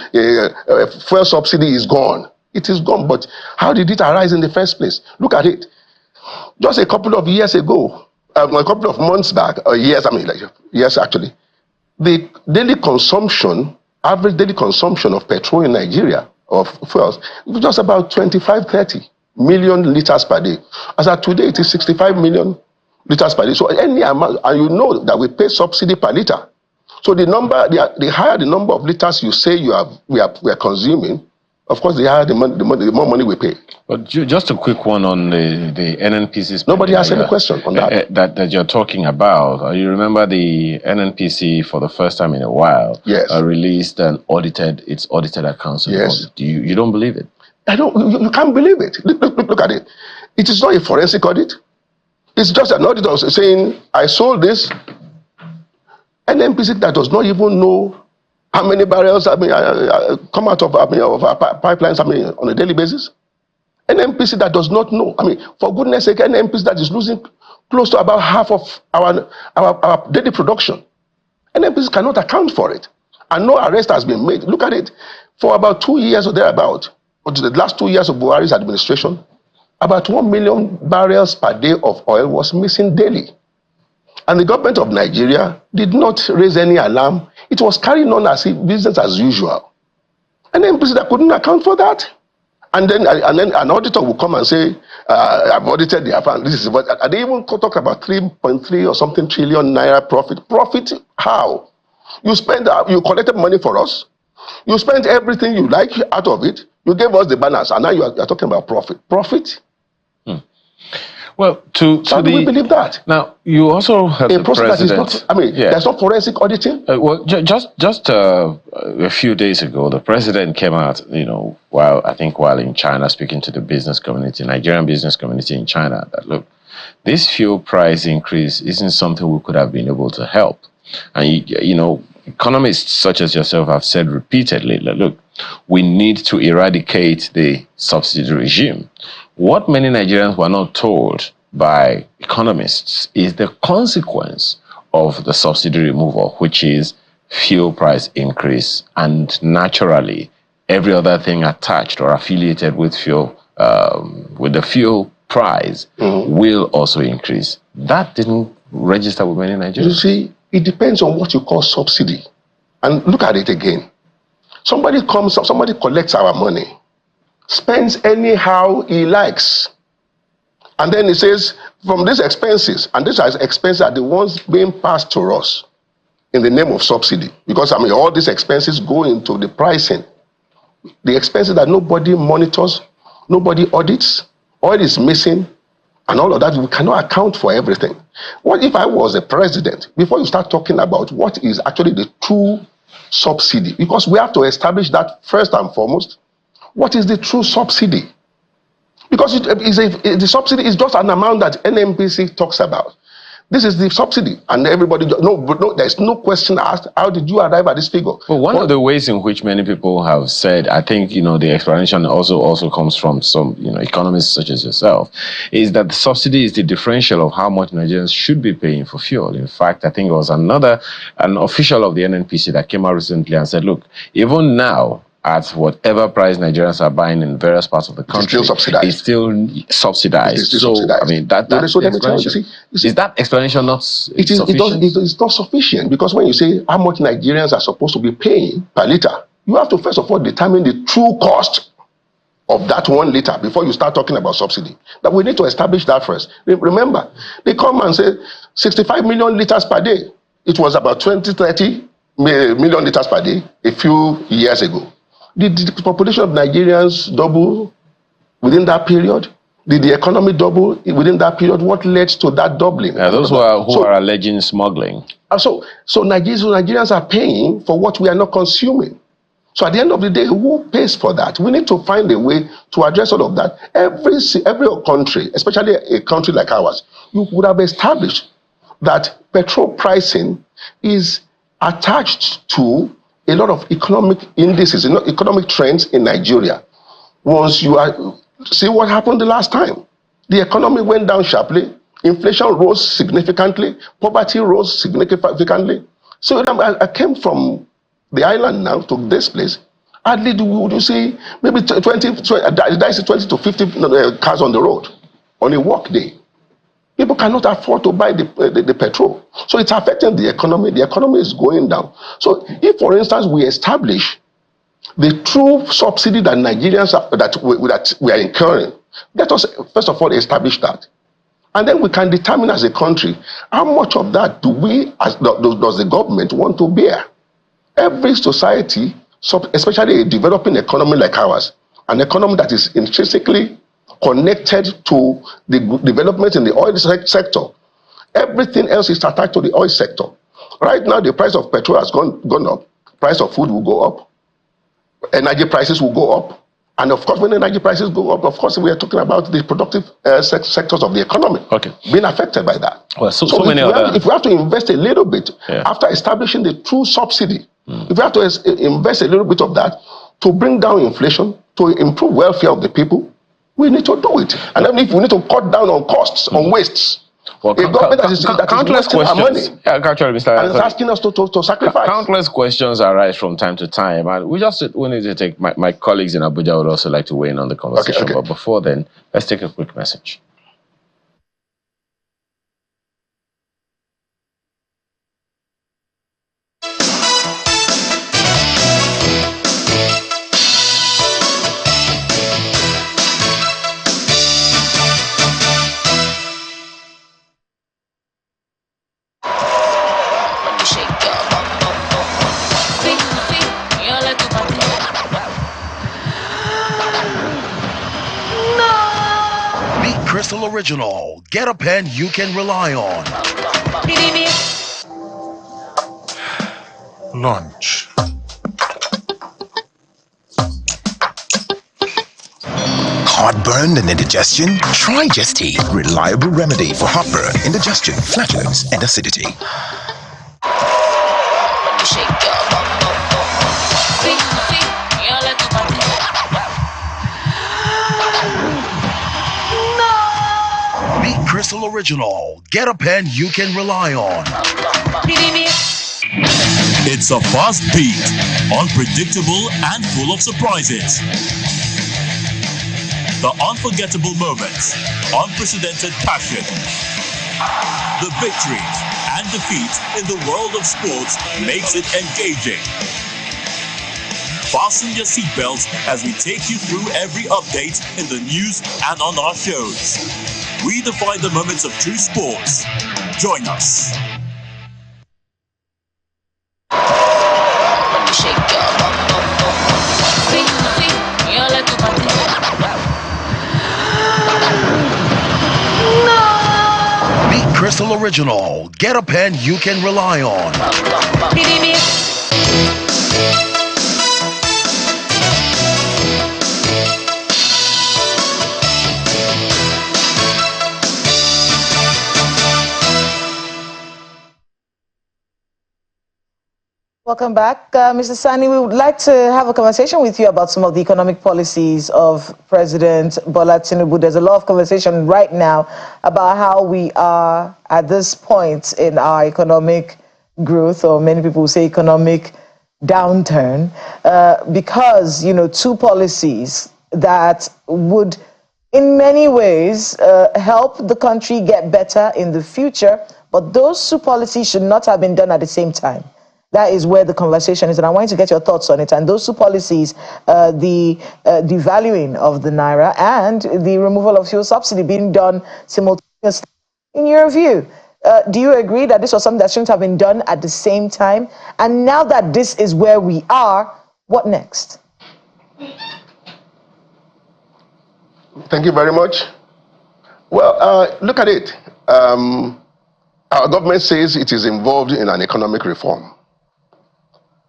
fuel subsidy is gone. It is gone, but how did it arise in the first place? Look at it. Just a couple of years ago, a couple of months back, or years, years actually, the daily consumption, average daily consumption of petrol in Nigeria, of fuels, was just about 25-30 million liters per day. As of today, it is 65 million liters per day. So any amount, and you know that we pay subsidy per liter. So the higher the number of liters you say we are consuming, of course, the higher the more money we pay. But just a quick one on the NNPC. Nobody has any question on that. That you're talking about. You remember the NNPC for the first time in a while released its audited accounts. Yes. You don't believe it? I don't. You can't believe it. Look at it. It is not a forensic audit. It's just an auditor saying, I sold this. NNPC that does not even know how many barrels come out of our pipelines on a daily basis. An NPC that does not know. I mean, for goodness sake, an NPC that is losing close to about half of our daily production. An NPC cannot account for it. And no arrest has been made. Look at it. For about 2 years or thereabout, or the last 2 years of Buhari's administration, about 1 million barrels per day of oil was missing daily. And the government of Nigeria did not raise any alarm. It was carrying on as if business as usual. An NPC that couldn't account for that. And then an auditor will come and say, I've audited the account. This is what, and they even talk about 3.3 or something trillion naira profit. Profit how? You collected money for us. You spent everything you like out of it. You gave us the balance, and now you are talking about profit. Profit? Well, how do we believe that? Now, you also have the president. There's no forensic auditing. Well, just a few days ago, the president came out, while in China, speaking to the business community, Nigerian business community in China, that look, this fuel price increase isn't something we could have been able to help. And economists such as yourself have said repeatedly that look, we need to eradicate the subsidy regime. What many Nigerians were not told by economists is the consequence of the subsidy removal, which is fuel price increase, and naturally every other thing attached or affiliated with fuel, with the fuel price, will also increase. That didn't register with many Nigerians. You see, it depends on what you call subsidy. And look at it again. Somebody collects our money, spends anyhow he likes, and then he says, from these expenses, and these expenses are the ones being passed to us in the name of subsidy, because all these expenses go into the pricing. The expenses that nobody monitors, nobody audits, oil is missing, and all of that. We cannot account for everything. What if I was a president? Before you start talking about what is actually the true subsidy, because we have to establish that first and foremost. What is the true subsidy? Because the subsidy is just an amount that NNPC talks about. This is the subsidy, and everybody there's no question asked. How did you arrive at this figure? Well, one of the ways in which many people have said, I think the explanation also comes from some economists such as yourself, is that the subsidy is the differential of how much Nigerians should be paying for fuel. In fact, I think it was an official of the NNPC that came out recently and said, look, even now, at whatever price Nigerians are buying in various parts of the country, it's still subsidized. Is that explanation not sufficient? It is not sufficient, because when you say how much Nigerians are supposed to be paying per liter, you have to first of all determine the true cost of that 1 liter before you start talking about subsidy. But we need to establish that first. Remember, they come and say 65 million liters per day. It was about 30 million liters per day a few years ago. Did the population of Nigerians double within that period? Did the economy double within that period? What led to that doubling? Those who are alleging smuggling. So Nigerians are paying for what we are not consuming. So at the end of the day, who pays for that? We need to find a way to address all of that. Every country, especially a country like ours, you would have established that petrol pricing is attached to a lot of economic indices, economic trends in Nigeria. Once see what happened the last time. The economy went down sharply, inflation rose significantly, poverty rose significantly. So I came from the island now to this place. Hardly would you see maybe 20 to 50 cars on the road on a work day. People cannot afford to buy the petrol. So it's affecting the economy. The economy is going down. So if, for instance, we establish the true subsidy that Nigerians that we are incurring, let us first of all establish that. And then we can determine as a country how much of that does the government want to bear. Every society, especially a developing economy like ours, an economy that is intrinsically connected to the development in the oil sector. Everything else is attached to the oil sector. Right now, the price of petrol has gone up. Price of food will go up. Energy prices will go up. And of course, when energy prices go up, of course, we are talking about the productive sectors of the economy being affected by that. Well, so if we have to invest a little bit after establishing the true subsidy, if we have to invest a little bit of that to bring down inflation, to improve welfare of the people, We need to do it. And then if we need to cut down on costs, on wastes, Well, a government that is countless wasting our money questions. Yeah, actually, Mr. and is asking us to sacrifice. Countless questions arise from time to time, and we need to take. My colleagues in Abuja would also like to weigh in on the conversation. Okay. But before then, let's take a quick message. Crystal Original. Get a pen you can rely on. Lunch. Heartburn and indigestion? Try Jesty. Reliable remedy for heartburn, indigestion, flatulence, and acidity. Crystal Original. Get a pen you can rely on. It's a fast beat, unpredictable and full of surprises. The unforgettable moments, unprecedented passion, the victories and defeats in the world of sports makes it engaging. Fasten your seatbelts as we take you through every update in the news and on our shows. We define the moments of true sports. Join us. Beat Crystal Original. Get a pen you can rely on. Welcome back. Mr. Sani, we would like to have a conversation with you about some of the economic policies of President Bola Tinubu. There's a lot of conversation right now about how we are at this point in our economic growth, or many people say economic downturn, because, two policies that would in many ways help the country get better in the future, but those two policies should not have been done at the same time. That is where the conversation is, and I want you to get your thoughts on it. And those two policies, the devaluing of the naira and the removal of fuel subsidy being done simultaneously. In your view, do you agree that this was something that shouldn't have been done at the same time? And now that this is where we are, what next? Thank you very much. Well, look at it. Our government says it is involved in an economic reform.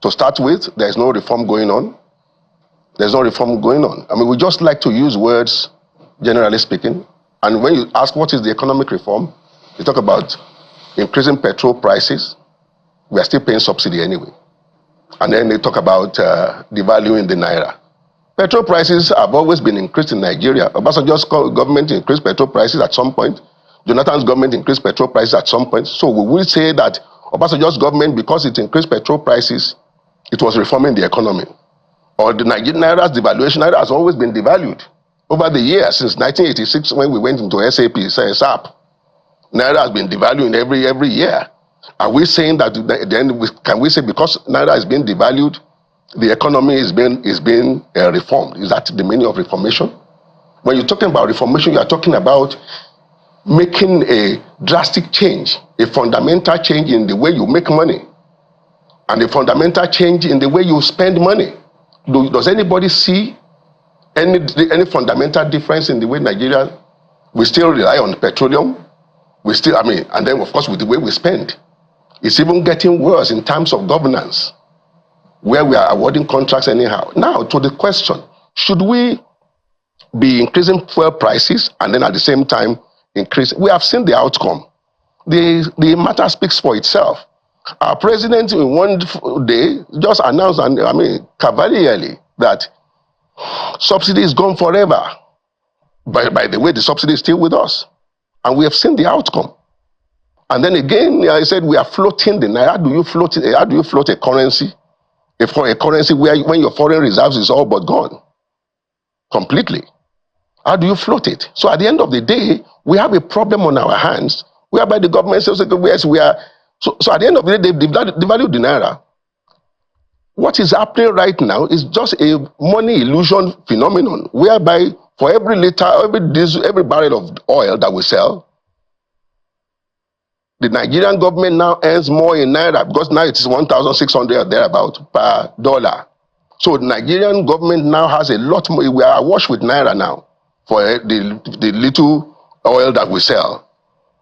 To start with, there's no reform going on. There's no reform going on. I mean, we just like to use words, generally speaking. And when you ask what is the economic reform, you talk about increasing petrol prices. We are still paying subsidy anyway. And then they talk about devaluing the naira. Petrol prices have always been increased in Nigeria. Obasanjo's government increased petrol prices at some point. Jonathan's government increased petrol prices at some point. So we will say that Obasanjo's government, because it increased petrol prices, it was reforming the economy. Or the Nigerian naira's devaluation. Naira has always been devalued over the years, since 1986 when we went into SAP. Naira has been devaluing every year. Are we saying that then can we say because naira is being devalued, the economy is being reformed? Is that the meaning of reformation? When you're talking about reformation, you are talking about making a drastic change, a fundamental change in the way you make money, and a fundamental change in the way you spend money. Does anybody see any fundamental difference in the way Nigeria, we still rely on petroleum? And then of course with the way we spend. It's even getting worse in terms of governance, where we are awarding contracts anyhow. Now to the question, should we be increasing fuel prices and then at the same time increase? We have seen the outcome. The matter speaks for itself. Our president in one day just announced, cavalierly, that subsidy is gone forever. by the way, the subsidy is still with us. And we have seen the outcome. And then again, I said, we are floating the naira. How do you float it? How do you float a currency? A currency where when your foreign reserves is all but gone completely. How do you float it? So at the end of the day, we have a problem on our hands whereby the government says, yes, we are. So at the end of the day, they devalue the naira. What is happening right now is just a money illusion phenomenon whereby for every liter, every barrel of oil that we sell, the Nigerian government now earns more in naira because now it is 1,600 or thereabout per dollar. So the Nigerian government now has a lot more. We are awash with naira now for the little oil that we sell.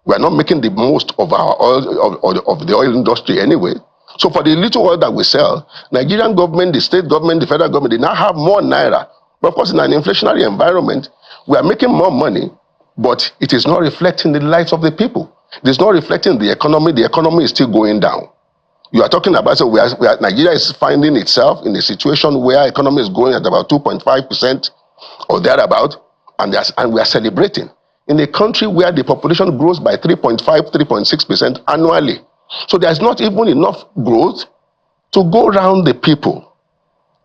We are not making the most of our oil, of the oil industry anyway. So for the little oil that we sell, Nigerian government, the state government, the federal government, they now have more naira. But of course, in an inflationary environment, we are making more money, but it is not reflecting the lives of the people. It is not reflecting the economy. The economy is still going down. You are talking about, so Nigeria is finding itself in a situation where economy is growing at about 2.5% or thereabout, and we are celebrating in a country where the population grows by 3.5, 3.6% annually. So there's not even enough growth to go around the people.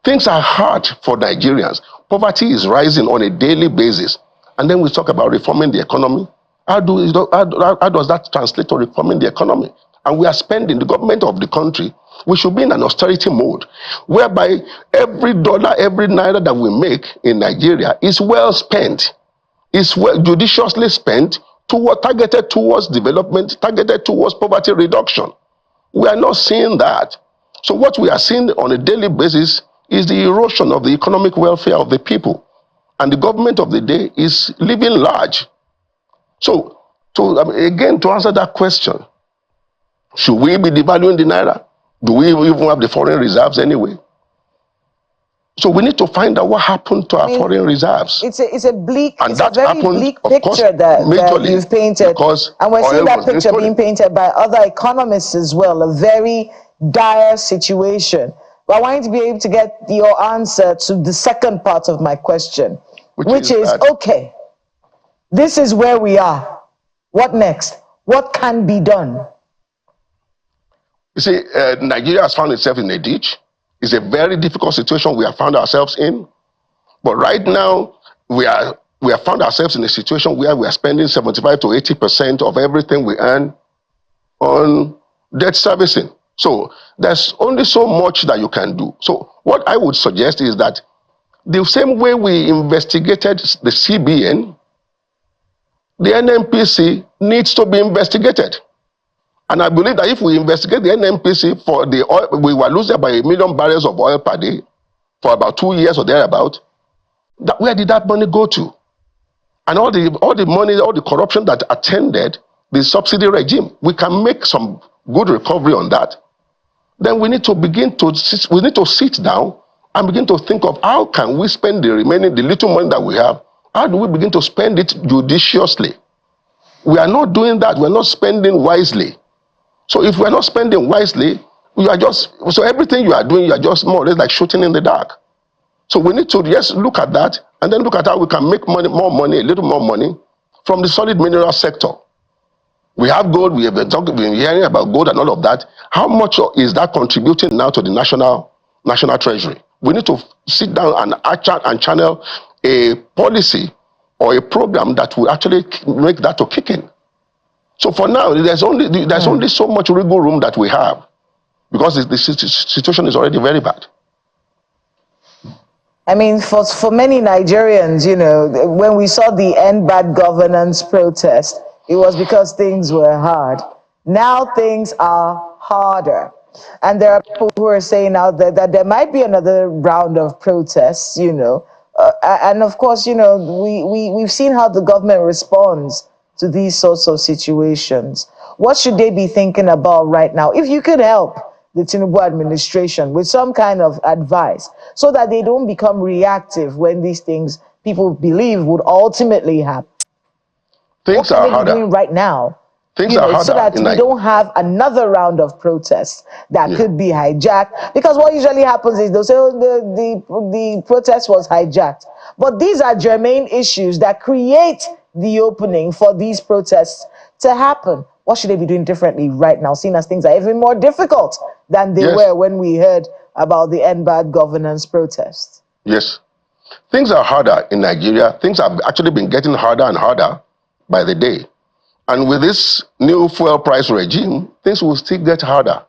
Things are hard for Nigerians. Poverty is rising on a daily basis. And then we talk about reforming the economy. How does that translate to reforming the economy? And we are spending, the government of the country, we should be in an austerity mode, whereby every dollar, every naira that we make in Nigeria is well spent, is well judiciously spent, targeted towards development, targeted towards poverty reduction. We are not seeing that. So what we are seeing on a daily basis is the erosion of the economic welfare of the people. And the government of the day is living large. So, again, to answer that question, should we be devaluing the naira? Do we even have the foreign reserves anyway? So we need to find out what happened to our foreign reserves. It's a bleak, and it's a very happened, bleak of course, picture that you've painted. And we're seeing that oil was picture being painted by other economists as well, a very dire situation. But I want you to be able to get your answer to the second part of my question, which is okay, this is where we are. What next? What can be done? You see, Nigeria has found itself in a ditch. It's a very difficult situation we have found ourselves in. But right now, we have found ourselves in a situation where we are spending 75 to 80% of everything we earn on debt servicing. So there's only so much that you can do. So what I would suggest is that the same way we investigated the CBN, the NNPC needs to be investigated. And I believe that if we investigate the NNPC for the oil, we were losing by 1 million barrels of oil per day for about 2 years or thereabout. Where did that money go to? And all the money, all the corruption that attended the subsidy regime, we can make some good recovery on that. Then we need to sit down and begin to think of how can we spend the little money that we have. How do we begin to spend it judiciously? We are not doing that. We're not spending wisely. So if we're not spending wisely, so everything you are doing, you are just more or less like shooting in the dark. So we need to look at that and then look at how we can make a little more money from the solid mineral sector. We have gold, we have been hearing about gold and all of that. How much is that contributing now to the national treasury? We need to sit down and channel a policy or a program that will actually make that to kick in. So for now, there's only so much wiggle room that we have because the situation is already very bad. I mean, for many Nigerians, when we saw the End Bad Governance protest, it was because things were hard. Now things are harder. And there are people who are saying now that there might be another round of protests, and of course, we've seen how the government responds to these sorts of situations. What should they be thinking about right now? If you could help the Tinubu administration with some kind of advice so that they don't become reactive when these things people believe would ultimately happen. Things are harder doing right now Things are harder so that we don't have another round of protests that could be hijacked. Because what usually happens is they'll say, oh, the protest was hijacked. But these are germane issues that create the opening for these protests to happen. What should they be doing differently right now, seeing as things are even more difficult than they were when we heard about the End Bad Governance protests? Yes. Things are harder in Nigeria. Things have actually been getting harder and harder by the day. And with this new fuel price regime, things will still get harder.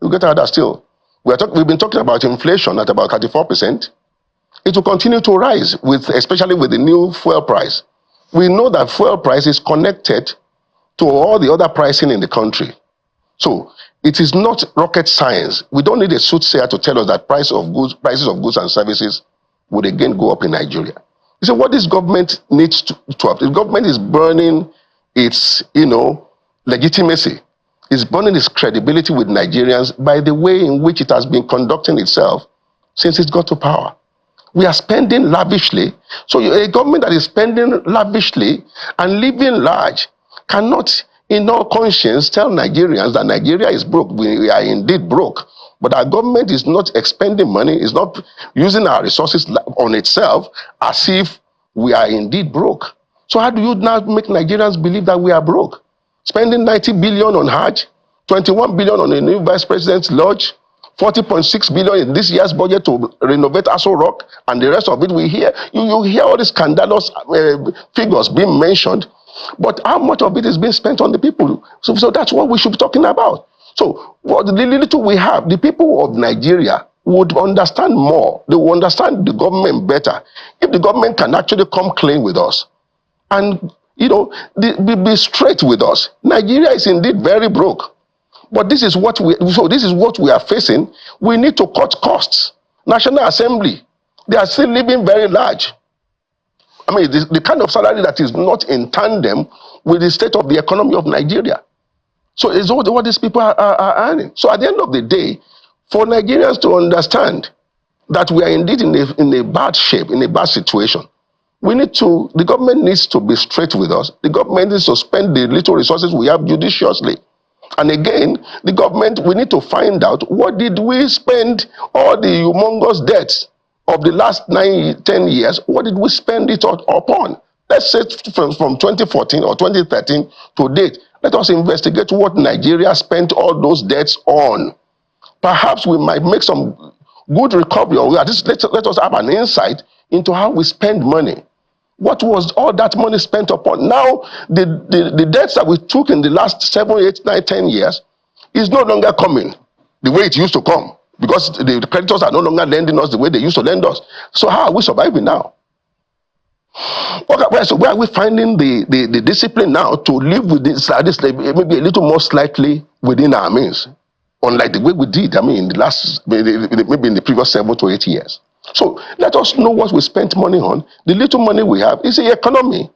It will get harder still. We've been talking about inflation at about 34%. It will continue to rise, especially with the new fuel price. We know that fuel price is connected to all the other pricing in the country. So it is not rocket science. We don't need a soothsayer to tell us that prices of goods and services would again go up in Nigeria. You see, what this government needs to have, the government is burning its, legitimacy. It's burning its credibility with Nigerians by the way in which it has been conducting itself since it got to power. We are spending lavishly. So a government that is spending lavishly and living large cannot, in all conscience, tell Nigerians that Nigeria is broke. We are indeed broke. But our government is not expending money, is not using our resources on itself as if we are indeed broke. So how do you now make Nigerians believe that we are broke? Spending 90 billion on Hajj, 21 billion on a new vice president's lodge, 40.6 billion in this year's budget to renovate Aso Rock, and the rest of it we hear. You hear all these scandalous figures being mentioned, but how much of it is being spent on the people? So that's what we should be talking about. So what the little we have, the people of Nigeria would understand more. They will understand the government better if the government can actually come clean with us and be straight with us. Nigeria is indeed very broke. But this is what we are facing. We need to cut costs. National Assembly, they are still living very large. I mean, the kind of salary that is not in tandem with the state of the economy of Nigeria. So it's what these people are earning. So at the end of the day, for Nigerians to understand that we are indeed in a bad shape, in a bad situation, the government needs to be straight with us. The government needs to spend the little resources we have judiciously. And again, the government, we need to find out what did we spend all the humongous debts of the last 9-10 years, what did we spend it upon? Let's say from 2014 or 2013 to date, let us investigate what Nigeria spent all those debts on. Perhaps we might make some good recovery, or at least let us have an insight into how we spend money. What was all that money spent upon? Now, the debts that we took in the last 7, 8, 9, 10 years is no longer coming the way it used to come, because the creditors are no longer lending us the way they used to lend us. So how are we surviving now? So where are we finding the discipline now to live with this, maybe a little more slightly within our means, unlike the way we did, in the last, maybe in the previous 7 to 8 years? So let us know what we spent money on. The little money we have is the economy.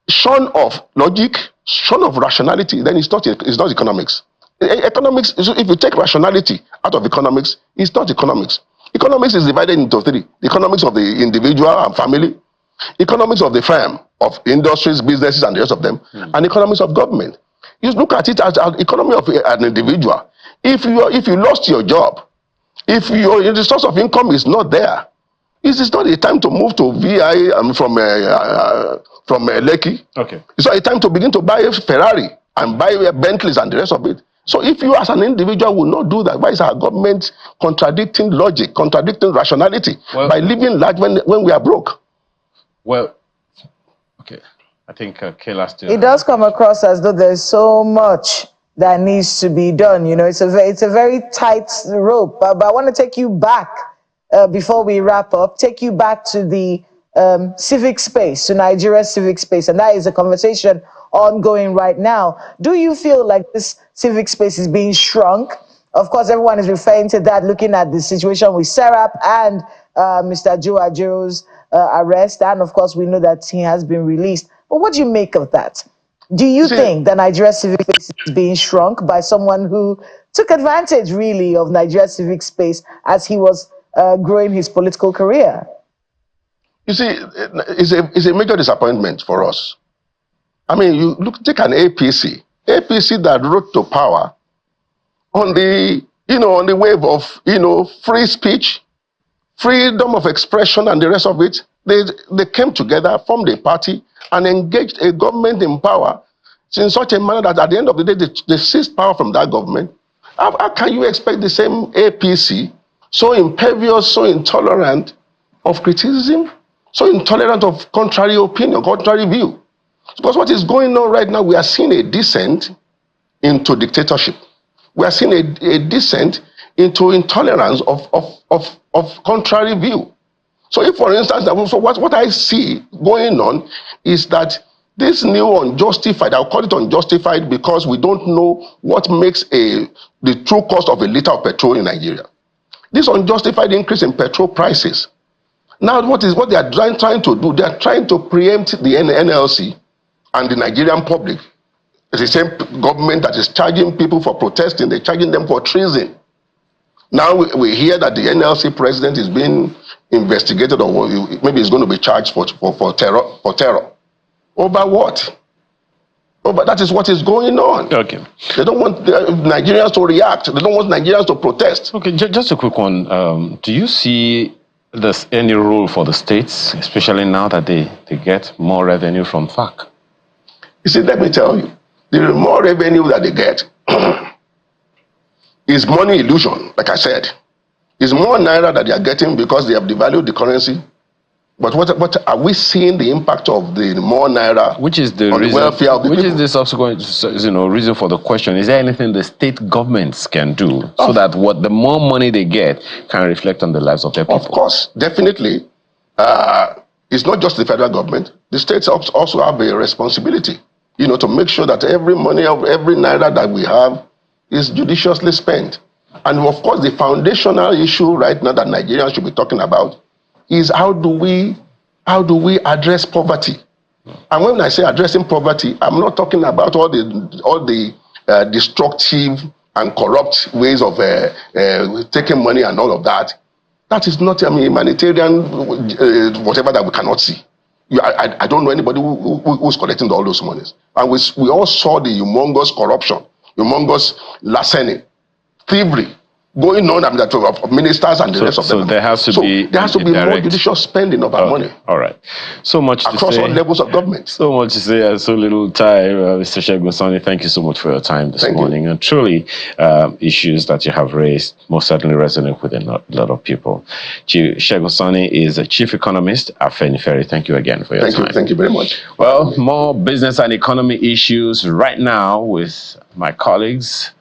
Shorn of logic, shorn of rationality, then it's not economics. Economics, if you take rationality out of economics, it's not economics. Economics is divided into 3. The economics of the individual and family, economics of the firm, of industries, businesses, and the rest of them, and economics of government. You look at it as an economy of an individual. If you lost your job, if the source of income is not there, it is not a time to move to VI from Lekki. Okay. It's not a time to begin to buy a Ferrari and buy Bentleys and the rest of it. So if you as an individual will not do that, why is our government contradicting logic, contradicting rationality by living large when we are broke? Well, okay. I think Kayla still... It does come across as though there's so much that needs to be done. It's a very tight rope. But I want to take you back before we wrap up. Take you back to the civic space, to Nigeria's civic space, and that is a conversation ongoing right now. Do you feel like this civic space is being shrunk? Of course, everyone is referring to that, looking at the situation with Serap and Mr. Joe Ajiro's arrest, and of course, we know that he has been released. But what do you make of that? Do you think that Nigeria's civic space is being shrunk by someone who took advantage, really, of Nigeria's civic space as he was growing his political career? You see, it's a major disappointment for us. You take an APC APC that rose to power on the, on the wave of, free speech, freedom of expression and the rest of it. They came together, formed a party, and engaged a government in power in such a manner that at the end of the day, they seized power from that government. How can you expect the same APC, so impervious, so intolerant of criticism, so intolerant of contrary opinion, contrary view? Because what is going on right now, we are seeing a descent into dictatorship. We are seeing a descent into intolerance of contrary view. So if, for instance, what I see going on is that this new unjustified, I'll call it unjustified because we don't know what makes the true cost of a liter of petrol in Nigeria. This unjustified increase in petrol prices. Now, what they are trying to do, they are trying to preempt the NLC and the Nigerian public. It's the same government that is charging people for protesting, they're charging them for treason. Now we hear that the NLC president is being investigated, or maybe he's going to be charged for terror. Over what? But that is what is going on. Okay. They don't want Nigerians to react. They don't want Nigerians to protest. Okay, just a quick one. Do you see there's any role for the states, especially now that they get more revenue from FAC? You see, let me tell you, the more revenue that they get is money illusion, like I said. It's more naira that they are getting because they have devalued the currency. But what are we seeing the impact of the more naira? Which is the reason? Welfare of the people? Is the subsequent, reason for the question? Is there anything the state governments can do so that the more money they get can reflect on the lives of their people? Of course, definitely. It's not just the federal government. The states also have a responsibility, to make sure that every money of every naira that we have is judiciously spent. And of course, the foundational issue right now that Nigerians should be talking about is how do we address poverty? And when I say addressing poverty, I'm not talking about all the destructive and corrupt ways of taking money and all of that. That is not humanitarian whatever that we cannot see. I don't know anybody who's collecting all those monies. And we all saw the humongous corruption, humongous larceny, thievery going on of ministers and the rest of them. So there has to be more judicial spending of our money. All right. So much across all levels of government. So much to say and so little time. Mr. Segun Sani, thank you so much for your time this morning. And truly, issues that you have raised most certainly resonate with a lot of people. Segun Sani is a chief economist at Afenifere. Thank you again for your time. Thank you very much. Well, more business and economy issues right now with my colleagues.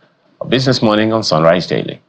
Business Morning on Sunrise Daily.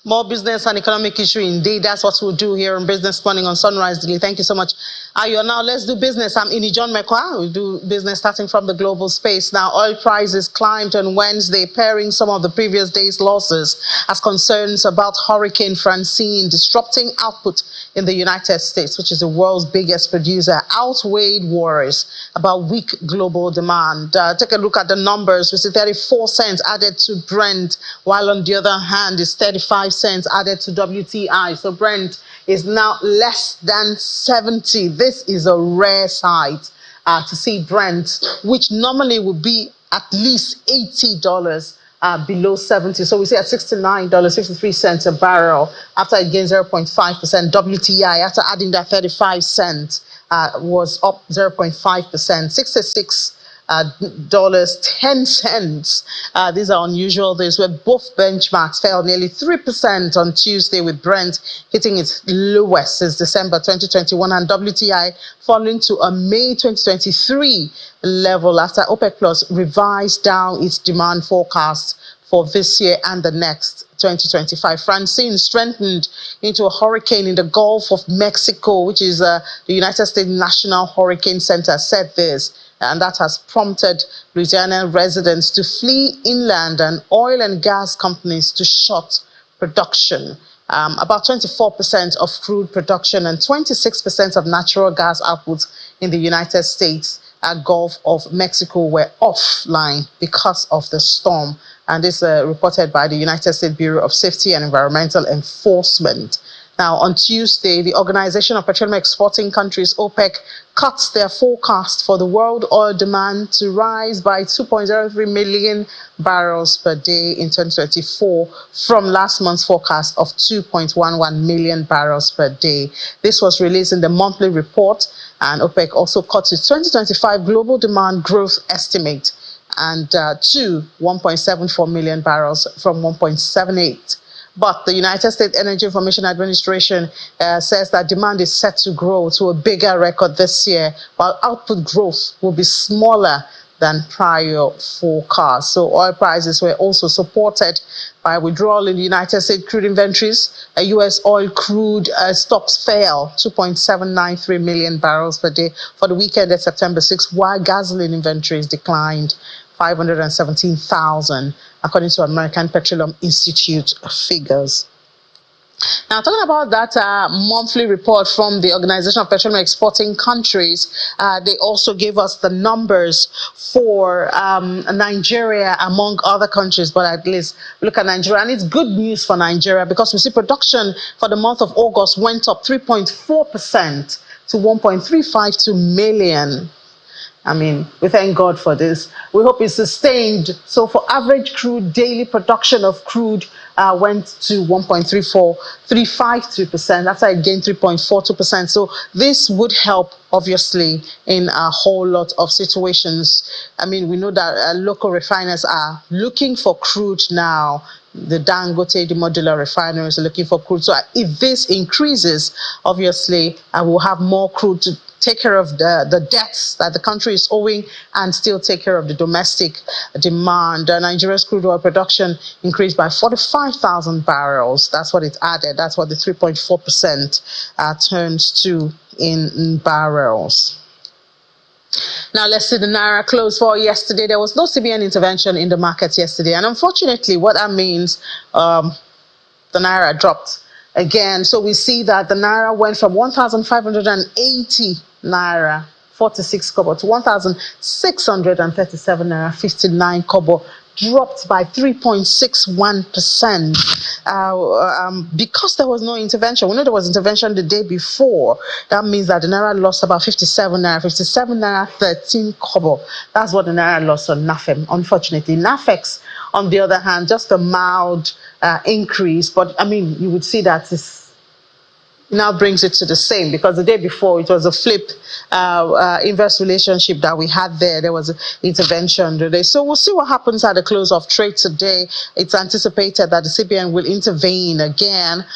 More business and economic issue indeed. That's what we'll do here on Business Morning on Sunrise Daily. Thank you so much. Ayo, now let's do business. I'm Ini John Mekwa. We'll do business starting from the global space. Now, oil prices climbed on Wednesday, pairing some of the previous day's losses as concerns about Hurricane Francine disrupting output in the United States, which is the world's biggest producer, outweighed worries about weak global demand. Take a look at the numbers. We see 34 cents added to Brent, while on the other hand, it's 35 cents added to WTI. So Brent is now less than 70. This is a rare sight to see Brent, which normally would be at least $80 below 70. So we see at $69.63 a barrel after it gained 0.5%. WTI, after adding that 35 cents, was up 0.5%. 66 $10. These are unusual days where both benchmarks fell nearly 3% on Tuesday, with Brent hitting its lowest since December 2021 and WTI falling to a May 2023 level after OPEC Plus revised down its demand forecast for this year and the next, 2025. Francine strengthened into a hurricane in the Gulf of Mexico, which is the United States National Hurricane Center said this. And that has prompted Louisiana residents to flee inland and oil and gas companies to shut production. About 24% of crude production and 26% of natural gas output in the United States Gulf of Mexico were offline because of the storm. And this reported by the United States Bureau of Safety and Environmental Enforcement. Now, on Tuesday, the Organization of Petroleum Exporting Countries, OPEC, cuts their forecast for the world oil demand to rise by 2.03 million barrels per day in 2024 from last month's forecast of 2.11 million barrels per day. This was released in the monthly report, and OPEC also cut its 2025 global demand growth estimate and to 1.74 million barrels from 1.78. But the United States Energy Information Administration says that demand is set to grow to a bigger record this year, while output growth will be smaller than prior forecasts. So oil prices were also supported by withdrawal in the United States crude inventories. U.S. oil crude stocks fell 2.793 million barrels per day for the weekend at September 6, while gasoline inventories declined 517,000, according to American Petroleum Institute figures. Now, talking about that monthly report from the Organization of Petroleum Exporting Countries, they also gave us the numbers for Nigeria, among other countries, but at least look at Nigeria. And it's good news for Nigeria because we see production for the month of August went up 3.4% to 1.352 million. I mean, we thank God for this. We hope it's sustained. So for average crude, daily production of crude went to 1.35352%. That's why it gained 3.42%. So this would help, obviously, in a whole lot of situations. I mean, we know that local refiners are looking for crude now. The Dangote, the modular refineries are looking for crude. So if this increases, obviously, we'll have more crude to take care of the debts that the country is owing and still take care of the domestic demand. Nigeria's crude oil production increased by 45,000 barrels. That's what it added. That's what the 3.4% turns to in barrels. Now, let's see the Naira close for yesterday. There was no CBN intervention in the market yesterday. And unfortunately, what that means, the Naira dropped again. So we see that the Naira went from 1,580 Naira 46 kobo to 1,637 Naira 59 kobo, dropped by 3.61%. Because there was no intervention. We know there was intervention the day before. That means that the Naira lost about 57 Naira 13 kobo. That's what the Naira lost on NAFEM, unfortunately. NAFEX, on the other hand, just a mild increase. But, I mean, you would see that this now brings it to the same, because the day before it was a flip inverse relationship that we had there. There was an intervention today. So we'll see what happens at the close of trade today. It's anticipated that the CBN will intervene again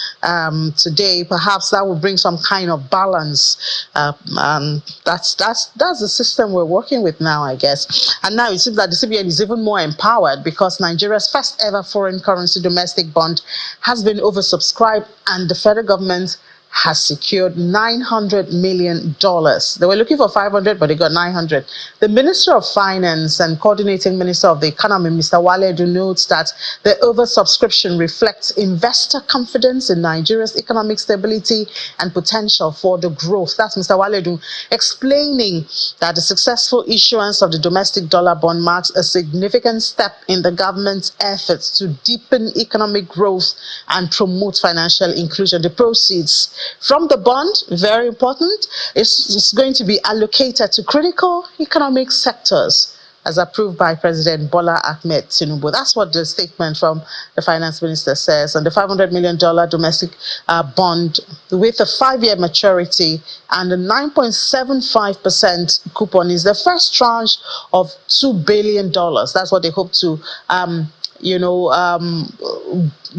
today. Perhaps that will bring some kind of balance. That's the system we're working with now, I guess. And now it seems that the CBN is even more empowered because Nigeria's first ever foreign currency domestic bond has been oversubscribed, and the federal government has secured $900 million. They were looking for 500, but they got 900. The Minister of Finance and Coordinating Minister of the Economy, Mr. Waledu, notes that the oversubscription reflects investor confidence in Nigeria's economic stability and potential for the growth. That's Mr. Waledu explaining that the successful issuance of the domestic dollar bond marks a significant step in the government's efforts to deepen economic growth and promote financial inclusion. The proceeds from the bond, very important, is going to be allocated to critical economic sectors as approved by President Bola Ahmed Tinubu. That's what the statement from the finance minister says. And the $500 million domestic bond with a 5-year maturity and a 9.75% coupon is the first tranche of $2 billion. That's what they hope to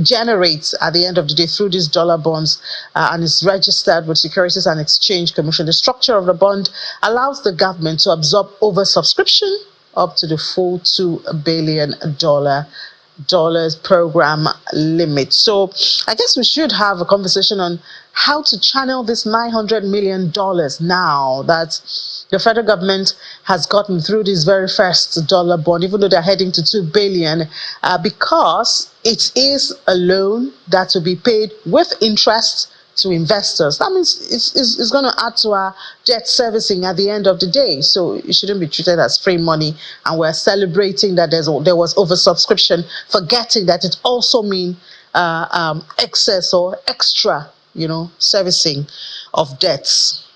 generates at the end of the day through these dollar bonds, and is registered with Securities and Exchange Commission. The structure of the bond allows the government to absorb oversubscription up to the full $2 billion program limit. So I guess we should have a conversation on how to channel this $900 million now that the federal government has gotten through this very first dollar bond, even though they're heading to $2 billion, because it is a loan that will be paid with interest to investors. That means it's going to add to our debt servicing at the end of the day. So it shouldn't be treated as free money. And we're celebrating that there was oversubscription, forgetting that it also means excess or extra servicing of debts.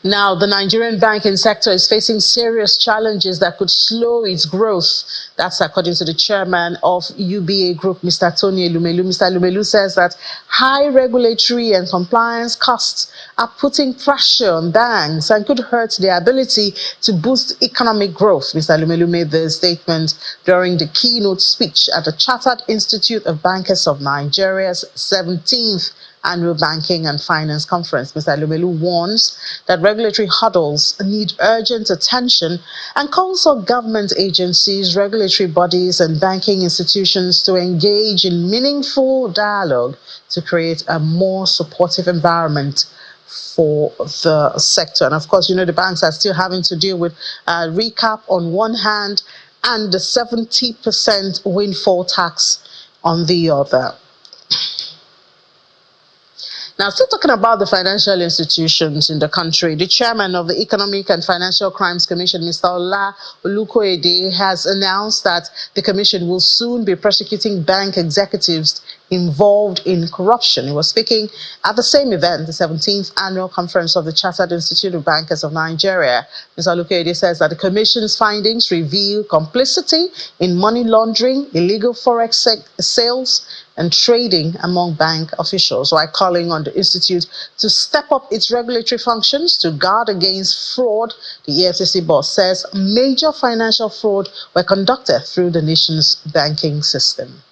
Now, the Nigerian banking sector is facing serious challenges that could slow its growth. That's according to the chairman of UBA Group, Mr. Tony Elumelu. Mr. Elumelu says that high regulatory and compliance costs are putting pressure on banks and could hurt their ability to boost economic growth. Mr. Elumelu made the statement during the keynote speech at the Chartered Institute of Bankers of Nigeria's 17th Annual Banking and Finance Conference. Mr. Elumelu warns that regulatory hurdles need urgent attention and calls on government agencies, regulatory bodies, and banking institutions to engage in meaningful dialogue to create a more supportive environment for the sector. And of course, the banks are still having to deal with recap on one hand and the 70% windfall tax on the other. Now, still talking about the financial institutions in the country, the chairman of the Economic and Financial Crimes Commission, Mr. Ola Olukoyede, has announced that the commission will soon be prosecuting bank executives involved in corruption. He was speaking at the same event, the 17th Annual Conference of the Chartered Institute of Bankers of Nigeria. Mr. Olukoyede says that the commission's findings reveal complicity in money laundering, illegal forex sales, and trading among bank officials, while calling on the institute to step up its regulatory functions to guard against fraud. The EFCC boss says major financial fraud were conducted through the nation's banking system.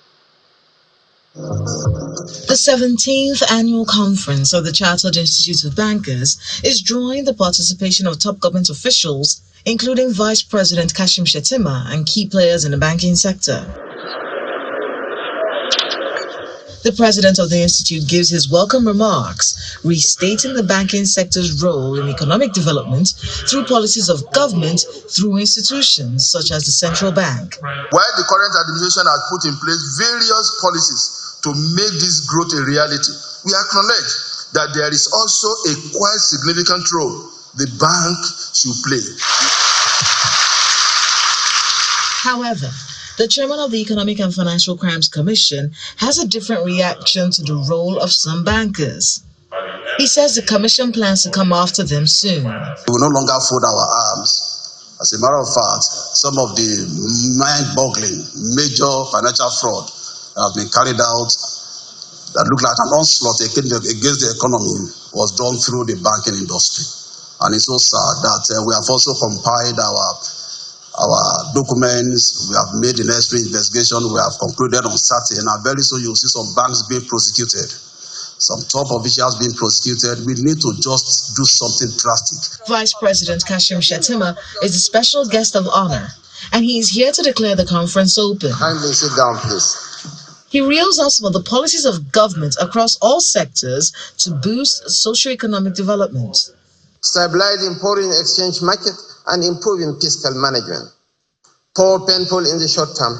The 17th Annual Conference of the Chartered Institute of Bankers is drawing the participation of top government officials, including Vice President Kashim Shettima and key players in the banking sector. The president of the institute gives his welcome remarks, restating the banking sector's role in economic development through policies of government through institutions such as the central bank. While the current administration has put in place various policies to make this growth a reality, we acknowledge that there is also a quite significant role the bank should play. However, the chairman of the Economic and Financial Crimes Commission has a different reaction to the role of some bankers. He says the commission plans to come after them soon. We will no longer fold our arms. As a matter of fact, some of the mind-boggling major financial fraud that has been carried out that looked like an onslaught against the economy was done through the banking industry. And it's so sad that we have also compiled our documents, we have made the necessary investigation, we have concluded on certain, and very soon you'll see some banks being prosecuted, some top officials being prosecuted. We need to just do something drastic. Vice President Kashim Shettima is the special guest of honor, and he is here to declare the conference open. Kindly sit down, please. He reels us for the policies of government across all sectors to boost socioeconomic development. Stabilizing foreign exchange market and improving fiscal management. Poor painful in the short term.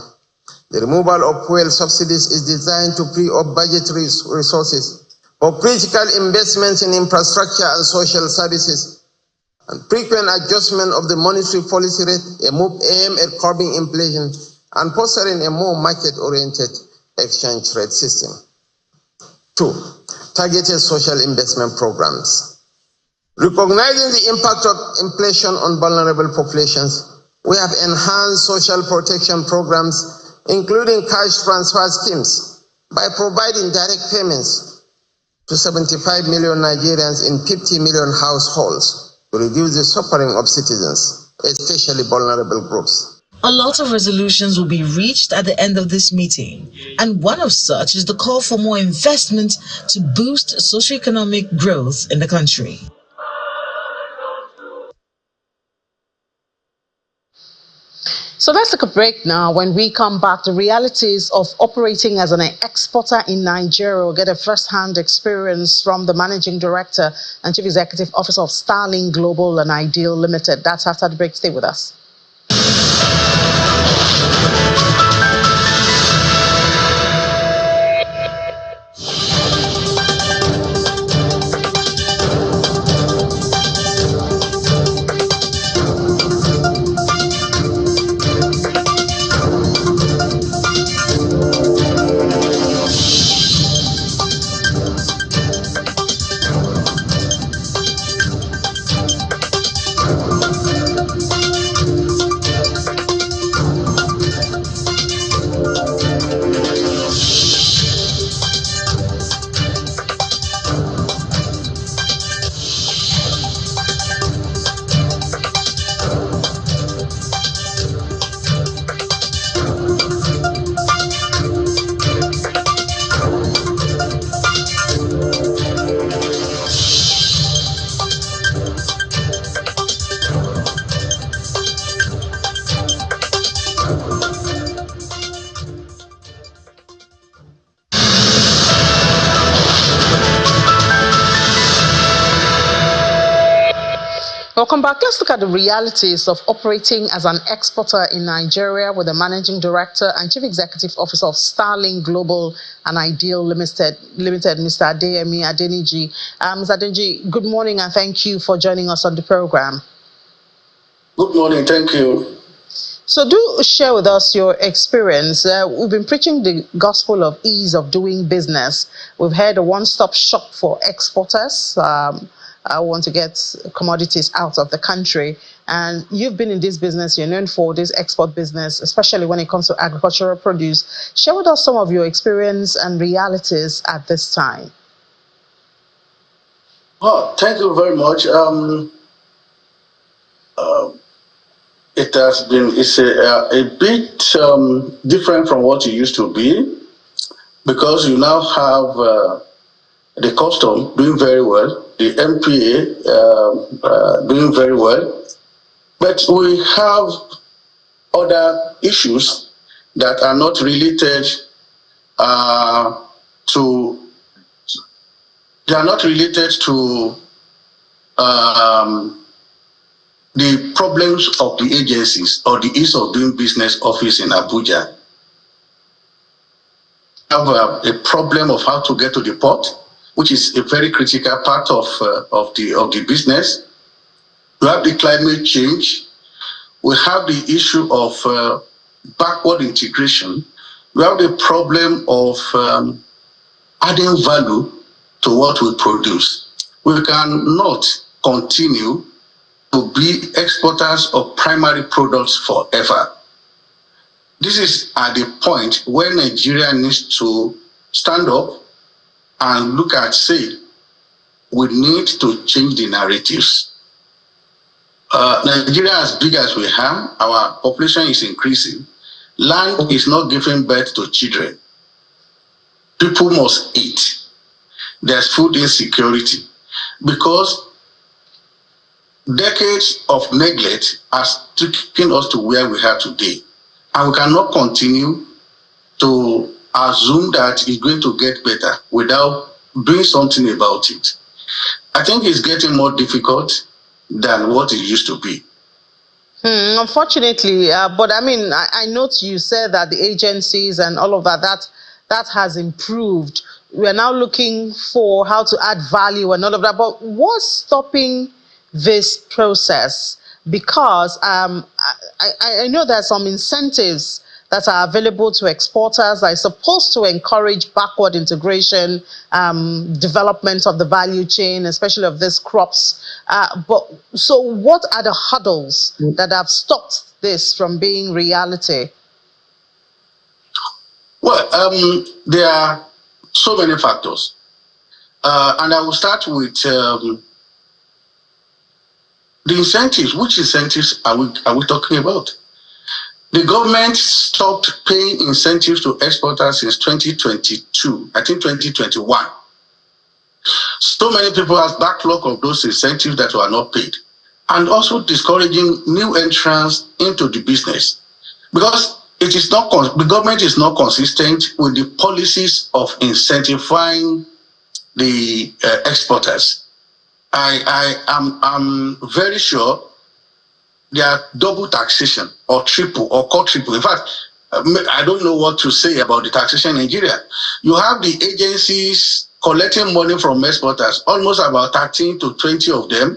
The removal of fuel subsidies is designed to free up budgetary resources for critical investments in infrastructure and social services, and frequent adjustment of the monetary policy rate, a move aimed at curbing inflation and fostering a more market-oriented exchange rate system. 2. Targeted social investment programs. Recognizing the impact of inflation on vulnerable populations, we have enhanced social protection programs, including cash transfer schemes, by providing direct payments to 75 million Nigerians in 50 million households to reduce the suffering of citizens, especially vulnerable groups. A lot of resolutions will be reached at the end of this meeting, and one of such is the call for more investment to boost socioeconomic growth in the country. So let's take a break now. When we come back, the realities of operating as an exporter in Nigeria. We'll get a first-hand experience from the Managing Director and Chief Executive Officer of Starling Global and Ideal Limited. That's after the break. Stay with us. Welcome back. Let's look at the realities of operating as an exporter in Nigeria with the Managing Director and Chief Executive Officer of Starling Global and Ideal Limited, Mr. Adeyemi Adeniji. Mr. Adeniji, good morning and thank you for joining us on the program. Good morning, thank you. So do share with us your experience. We've been preaching the gospel of ease of doing business. We've had a one-stop shop for exporters. I want to get commodities out of the country. And you've been in this business, you're known for this export business, especially when it comes to agricultural produce. Share with us some of your experience and realities at this time. Well, thank you very much. It's a bit different from what it used to be, because you now have the custom doing very well, the MPA doing very well, but we have other issues that are not related to the problems of the agencies or the ease of doing business office in Abuja. We have a problem of how to get to the port, which is a very critical part of the business. We have the climate change. We have the issue of backward integration. We have the problem of adding value to what we produce. We cannot continue to be exporters of primary products forever. This is at the point where Nigeria needs to stand up and look at, say, we need to change the narratives. Nigeria, as big as we have, our population is increasing. Land is not giving birth to children. People must eat. There's food insecurity because decades of neglect has taken us to where we are today. And we cannot continue to assume that it's going to get better without doing something about it. I think it's getting more difficult than what it used to be. Unfortunately, but I mean, I note you said that the agencies and all of that has improved. We are now looking for how to add value and all of that. But what's stopping this process? Because I know there are some incentives that are available to exporters that are supposed to encourage backward integration, development of the value chain, especially of these crops. But so what are the hurdles that have stopped this from being reality? Well, there are so many factors. And I will start with the incentives. Which incentives are we talking about? The government stopped paying incentives to exporters since 2022, I think 2021. So many people have backlog of those incentives that were not paid, and also discouraging new entrants into the business because it is not the government is not consistent with the policies of incentivizing the exporters. I'm very sure there are double taxation or triple or quadruple. In fact, I don't know what to say about the taxation in Nigeria. You have the agencies collecting money from exporters, almost about 13 to 20 of them,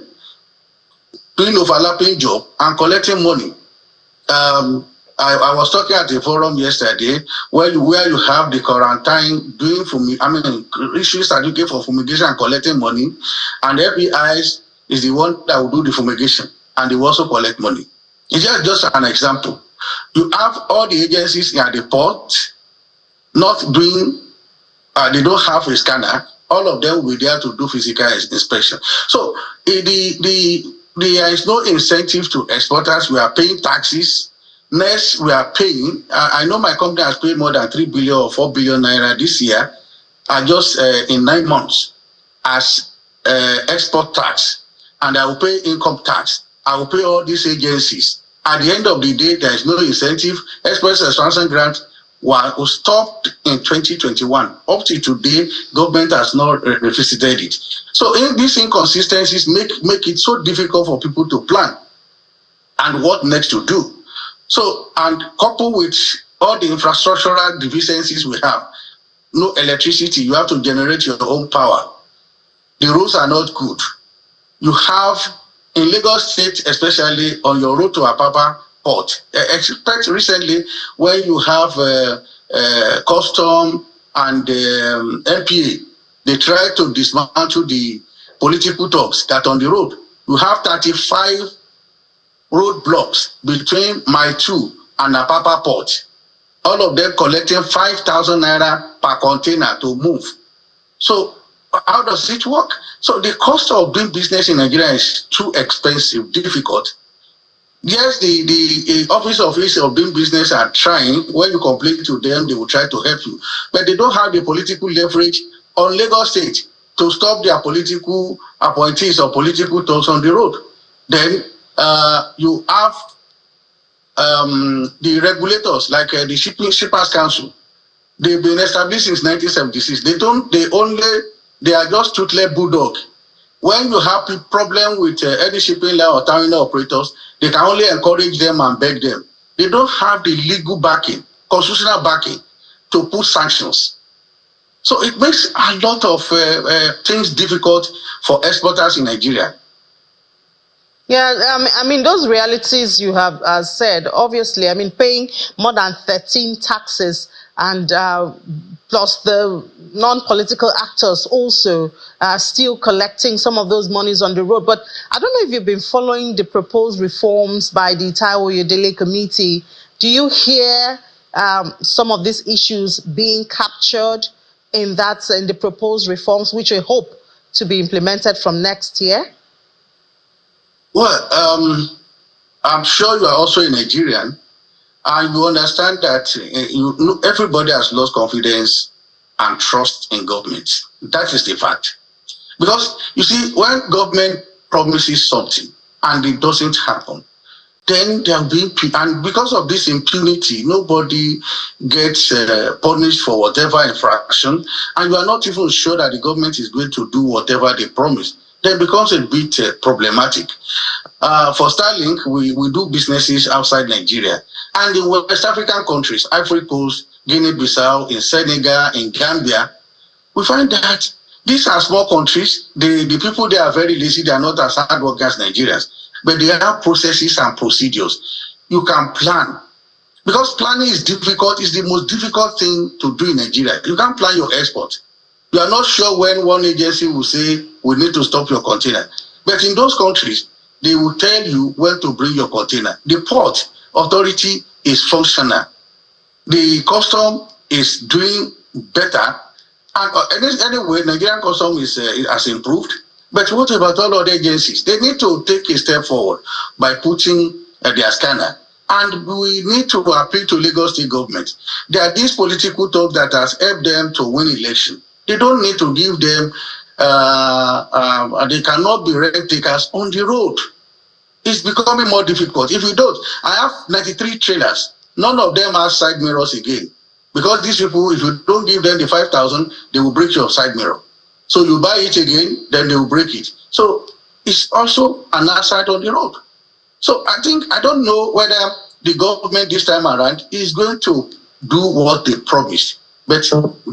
doing overlapping job and collecting money. I was talking at a forum yesterday where you have the quarantine doing issuing certificate for fumigation and collecting money, and the FBI is the one that will do the fumigation, and they will also collect money. It's just an example. You have all the agencies at the port not doing, they don't have a scanner. All of them will be there to do physical inspection. So there is no incentive to exporters. We are paying taxes. Next, we are paying. I know my company has paid more than 3 billion or 4 billion naira this year, just in 9 months, as export tax, and I will pay income tax. I will pay all these agencies. At the end of the day, there is no incentive. Express expansion grant was stopped in 2021. Up to today, government has not revisited it. So these inconsistencies make it so difficult for people to plan and what next to do. So, and coupled with all the infrastructural deficiencies we have, no electricity, you have to generate your own power. The roads are not good. You have, in Lagos State, especially on your road to Apapa port, expect recently when you have custom and NPA, they try to dismantle the political talks that on the road. You have 35 roadblocks between Mile 2 and Apapa port. All of them collecting 5,000 naira per container to move. So how does it work? So the cost of doing business in Nigeria is too expensive, difficult. Yes, the office of doing business are trying. When you complain to them, they will try to help you. But they don't have the political leverage on Lagos State to stop their political appointees or political talks on the road. Then you have the regulators like the Shippers Council. They've been established since 1976. They are just toothless bulldog. When you have a problem with any shipping line or terminal operators, they can only encourage them and beg them. They don't have the legal backing, constitutional backing to put sanctions. So it makes a lot of things difficult for exporters in Nigeria. Yeah, I mean, those realities you have said, obviously, I mean, paying more than 13 taxes and plus the non-political actors also still collecting some of those monies on the road. But I don't know if you've been following the proposed reforms by the Taiwo Oyedele Committee. Do you hear some of these issues being captured in the proposed reforms, which we hope to be implemented from next year? Well, I'm sure you are also a Nigerian, and you understand that everybody has lost confidence and trust in government. That is the fact. Because, you see, when government promises something and it doesn't happen, then there will be, and because of this impunity, nobody gets punished for whatever infraction, and you are not even sure that the government is going to do whatever they promise. Then it becomes a bit problematic. For Starlink, we do businesses outside Nigeria. And in West African countries, Ivory Coast, Guinea-Bissau, in Senegal, in Gambia, we find that these are small countries. The people there are very lazy. They are not as hard working as Nigerians. But they have processes and procedures. You can plan. Because planning is difficult. It's the most difficult thing to do in Nigeria. You can't plan your export. You are not sure when one agency will say, we need to stop your container. But in those countries, they will tell you when to bring your container. The port authority is functional. The custom is doing better. And anyway, Nigerian custom has improved. But what about all other agencies? They need to take a step forward by putting their scanner. And we need to appeal to Lagos State government. There are these political talk that has helped them to win election. They don't need to give them, they cannot be rent takers on the road. It's becoming more difficult. If you don't, I have 93 trailers. None of them have side mirrors again. Because these people, if you don't give them the 5,000, they will break your side mirror. So you buy it again, then they will break it. So it's also an asset on the road. So I don't know whether the government this time around is going to do what they promised. But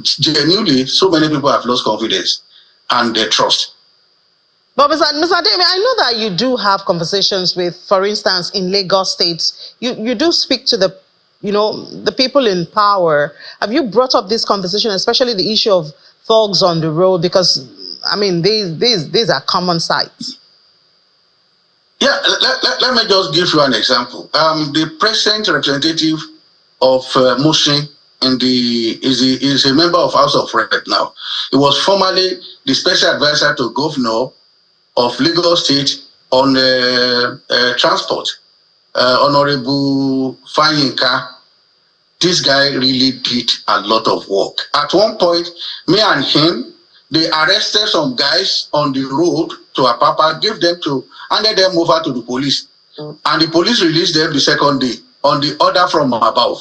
genuinely, so many people have lost confidence and their trust. But Mr. Ademi, I know that you do have conversations with, for instance, in Lagos State, you do speak to the people in power. Have you brought up this conversation, especially the issue of thugs on the road? Because, I mean, these are common sights. Yeah, let me just give you an example. The present representative of Mushin is a member of House of Rep now. He was formerly the special advisor to Governor of Lagos State on transport, Honorable Fanyinka. This guy really did a lot of work. At one point, me and him, they arrested some guys on the road to Apapa, handed them over to the police. And the police released them the second day on the order from above.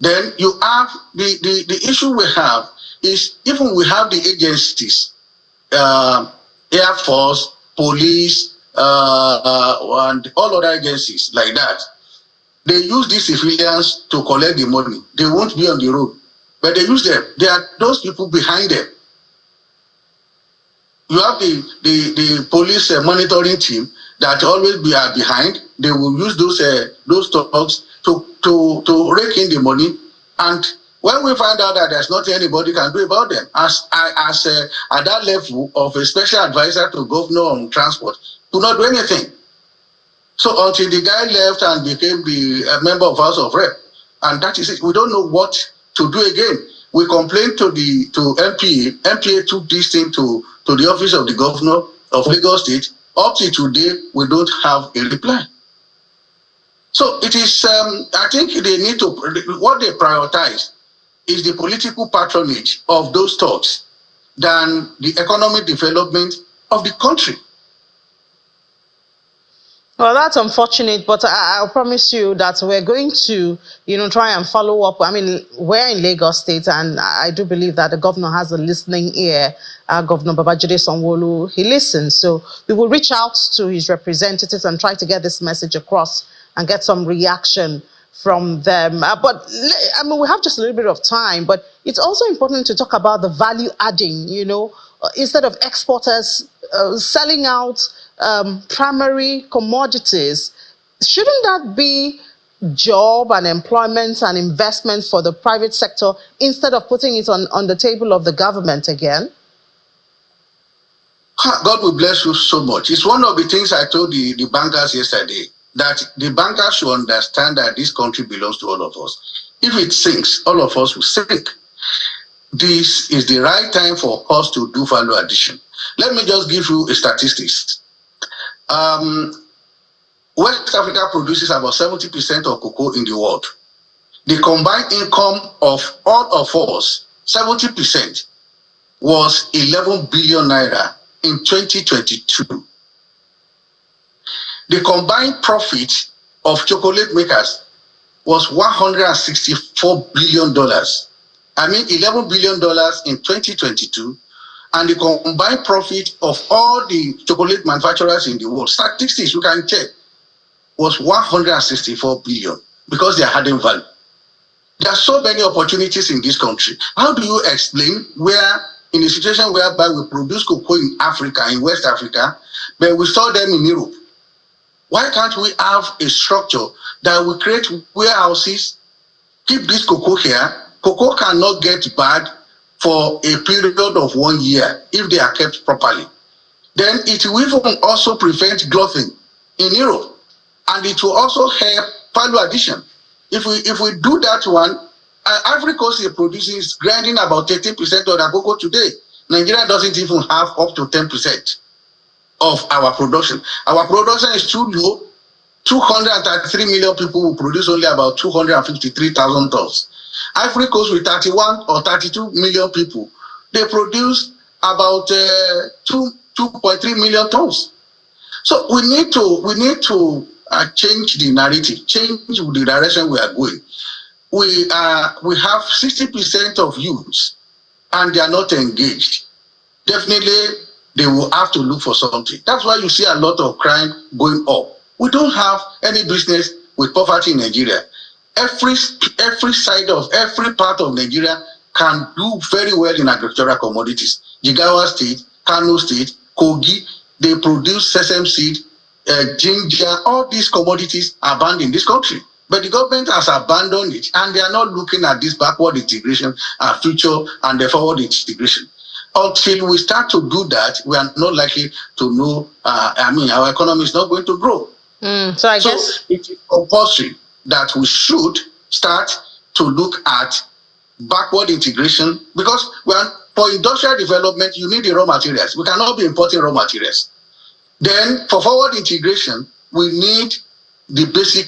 Then you have the issue we have is even we have the agencies, Air Force, police, and all other agencies like that. They use these civilians to collect the money. They won't be on the road, but they use them. There are those people behind them. You have the police monitoring team that always be behind. They will use those thugs to rake in the money. And when we find out that there's nothing anybody can do about them, as at that level of a special advisor to governor on transport, do not do anything. So until the guy left and became the member of House of Rep, and that is it. We don't know what to do again. We complained to MPA. MPA took this thing to the office of the governor of Lagos State. Up to today, we don't have a reply. So it is, I think they need to, what they prioritize is the political patronage of those thugs than the economic development of the country. Well, that's unfortunate, but I'll promise you that we're going to, try and follow up. I mean, we're in Lagos State, and I do believe that the governor has a listening ear. Governor Babajide Sanwo-Olu, he listens. So we will reach out to his representatives and try to get this message across and get some reaction from them. But I mean, we have just a little bit of time, but it's also important to talk about the value adding, instead of exporters selling out primary commodities. Shouldn't that be job and employment and investment for the private sector instead of putting it on the table of the government again? God will bless you so much. It's one of the things I told the bankers yesterday, that the bankers should understand that this country belongs to all of us. If it sinks, all of us will sink. This is the right time for us to do value addition. Let me just give you a statistics. West Africa produces about 70% of cocoa in the world. The combined income of all of us, 70%, was 11 billion naira in 2022. The combined profit of chocolate makers was $164 billion. I mean, $11 billion in 2022. And the combined profit of all the chocolate manufacturers in the world, statistics you can check, was 164 billion because they are adding value. There are so many opportunities in this country. How do you explain where, in a situation whereby we produce cocoa in Africa, in West Africa, but we store them in Europe? Why can't we have a structure that will create warehouses, keep this cocoa here? Cocoa cannot get bad for a period of 1 year if they are kept properly. Then it will even also prevent gluttony in Europe, and it will also help value addition. If we do that one, Ivory Coast is producing, is grinding about 13% of the cocoa today. Nigeria doesn't even have up to 10% of our production. Our production is too low. 233 million people will produce only about 253,000 tons. Ivory Coast with 31 or 32 million people, they produce about 2.3 million tons. So we need to change the narrative, change the direction we are going. We have 60% of youths and they are not engaged. Definitely, they will have to look for something. That's why you see a lot of crime going up. We don't have any business with poverty in Nigeria. Every side of every part of Nigeria can do very well in agricultural commodities. Jigawa State, Kano State, Kogi, they produce sesame seed, ginger, all these commodities are banned in this country. But the government has abandoned it, and they are not looking at this backward integration, future, and the forward integration. Until we start to do that, we are not likely to know, our economy is not going to grow. So I guess it is compulsory that we should start to look at backward integration, because for industrial development, you need the raw materials. We cannot be importing raw materials. Then for forward integration, we need the basic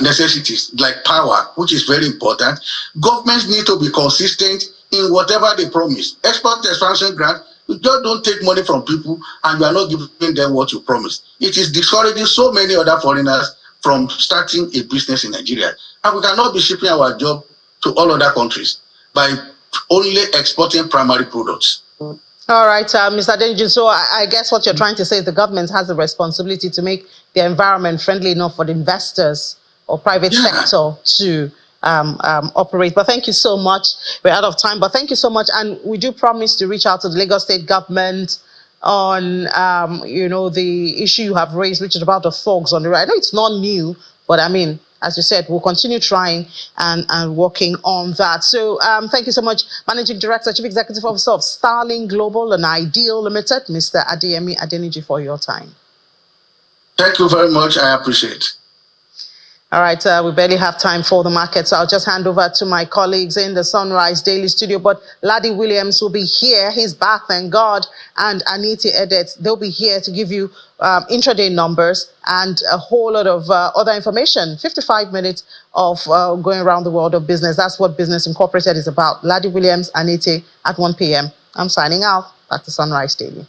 necessities like power, which is very important. Governments need to be consistent in whatever they promise. Export expansion grant, you just don't take money from people and you are not giving them what you promised. It is discouraging so many other foreigners from starting a business in Nigeria. And we cannot be shipping our job to all other countries by only exporting primary products. All right, Mr. Denji, so I guess what you're trying to say is the government has the responsibility to make the environment friendly enough for the investors or private sector to operate. But thank you so much. We're out of time, but thank you so much. And we do promise to reach out to the Lagos State government on, the issue you have raised, which is about the thugs on the road. I know it's not new, but I mean, as you said, we'll continue trying and working on that. So thank you so much, Managing Director, Chief Executive Officer of Starling Global and Ideal Limited, Mr. Adeyemi Adeniji, for your time. Thank you very much. I appreciate it. All right, we barely have time for the market, so I'll just hand over to my colleagues in the Sunrise Daily Studio. But Laddie Williams will be here. He's back, thank God. And Anita Edet, they'll be here to give you intraday numbers and a whole lot of other information. 55 minutes of going around the world of business. That's what Business Incorporated is about. Laddie Williams, Anita at 1 p.m. I'm signing out. Back to Sunrise Daily.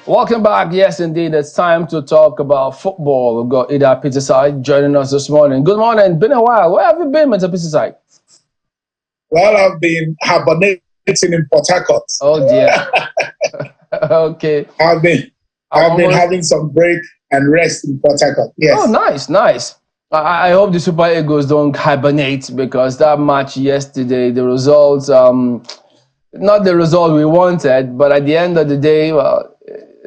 Welcome back. Yes, indeed. It's time to talk about football. We've got Ida Peterside joining us this morning. Good morning. Been a while. Where have you been, Mr. Peterside? Well, I've been hibernating in Port Harcourt. Oh, dear. Okay. I've been having some break and rest in Port Harcourt. Yes. Oh, nice, nice. I hope the Super Eagles don't hibernate, because that match yesterday, the results, not the result we wanted, but at the end of the day, well,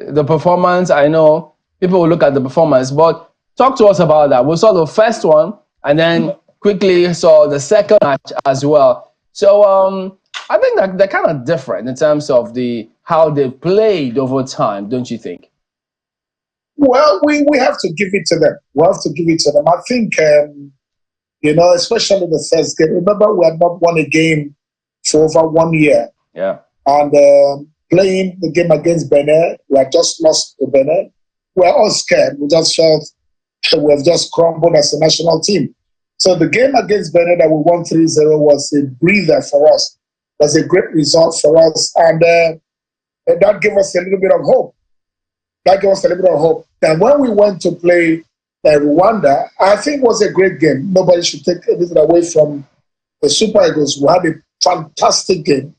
the performance, I know people will look at the performance, but talk to us about that. We saw the first one and then quickly saw the second match as well. So I think that they're kind of different in terms of how they played over time, don't you think? Well, we have to give it to them. We have to give it to them. I think, especially the first game. Remember, we had not won a game for over 1 year. Yeah. And playing the game against Benin, we had just lost to Benin. We were all scared. We just felt we have just crumbled as a national team. So the game against Benin that we won 3-0 was a breather for us. It was a great result for us. And that gave us a little bit of hope. And when we went to play Rwanda, I think it was a great game. Nobody should take anything away from the Super Eagles. We had a fantastic game.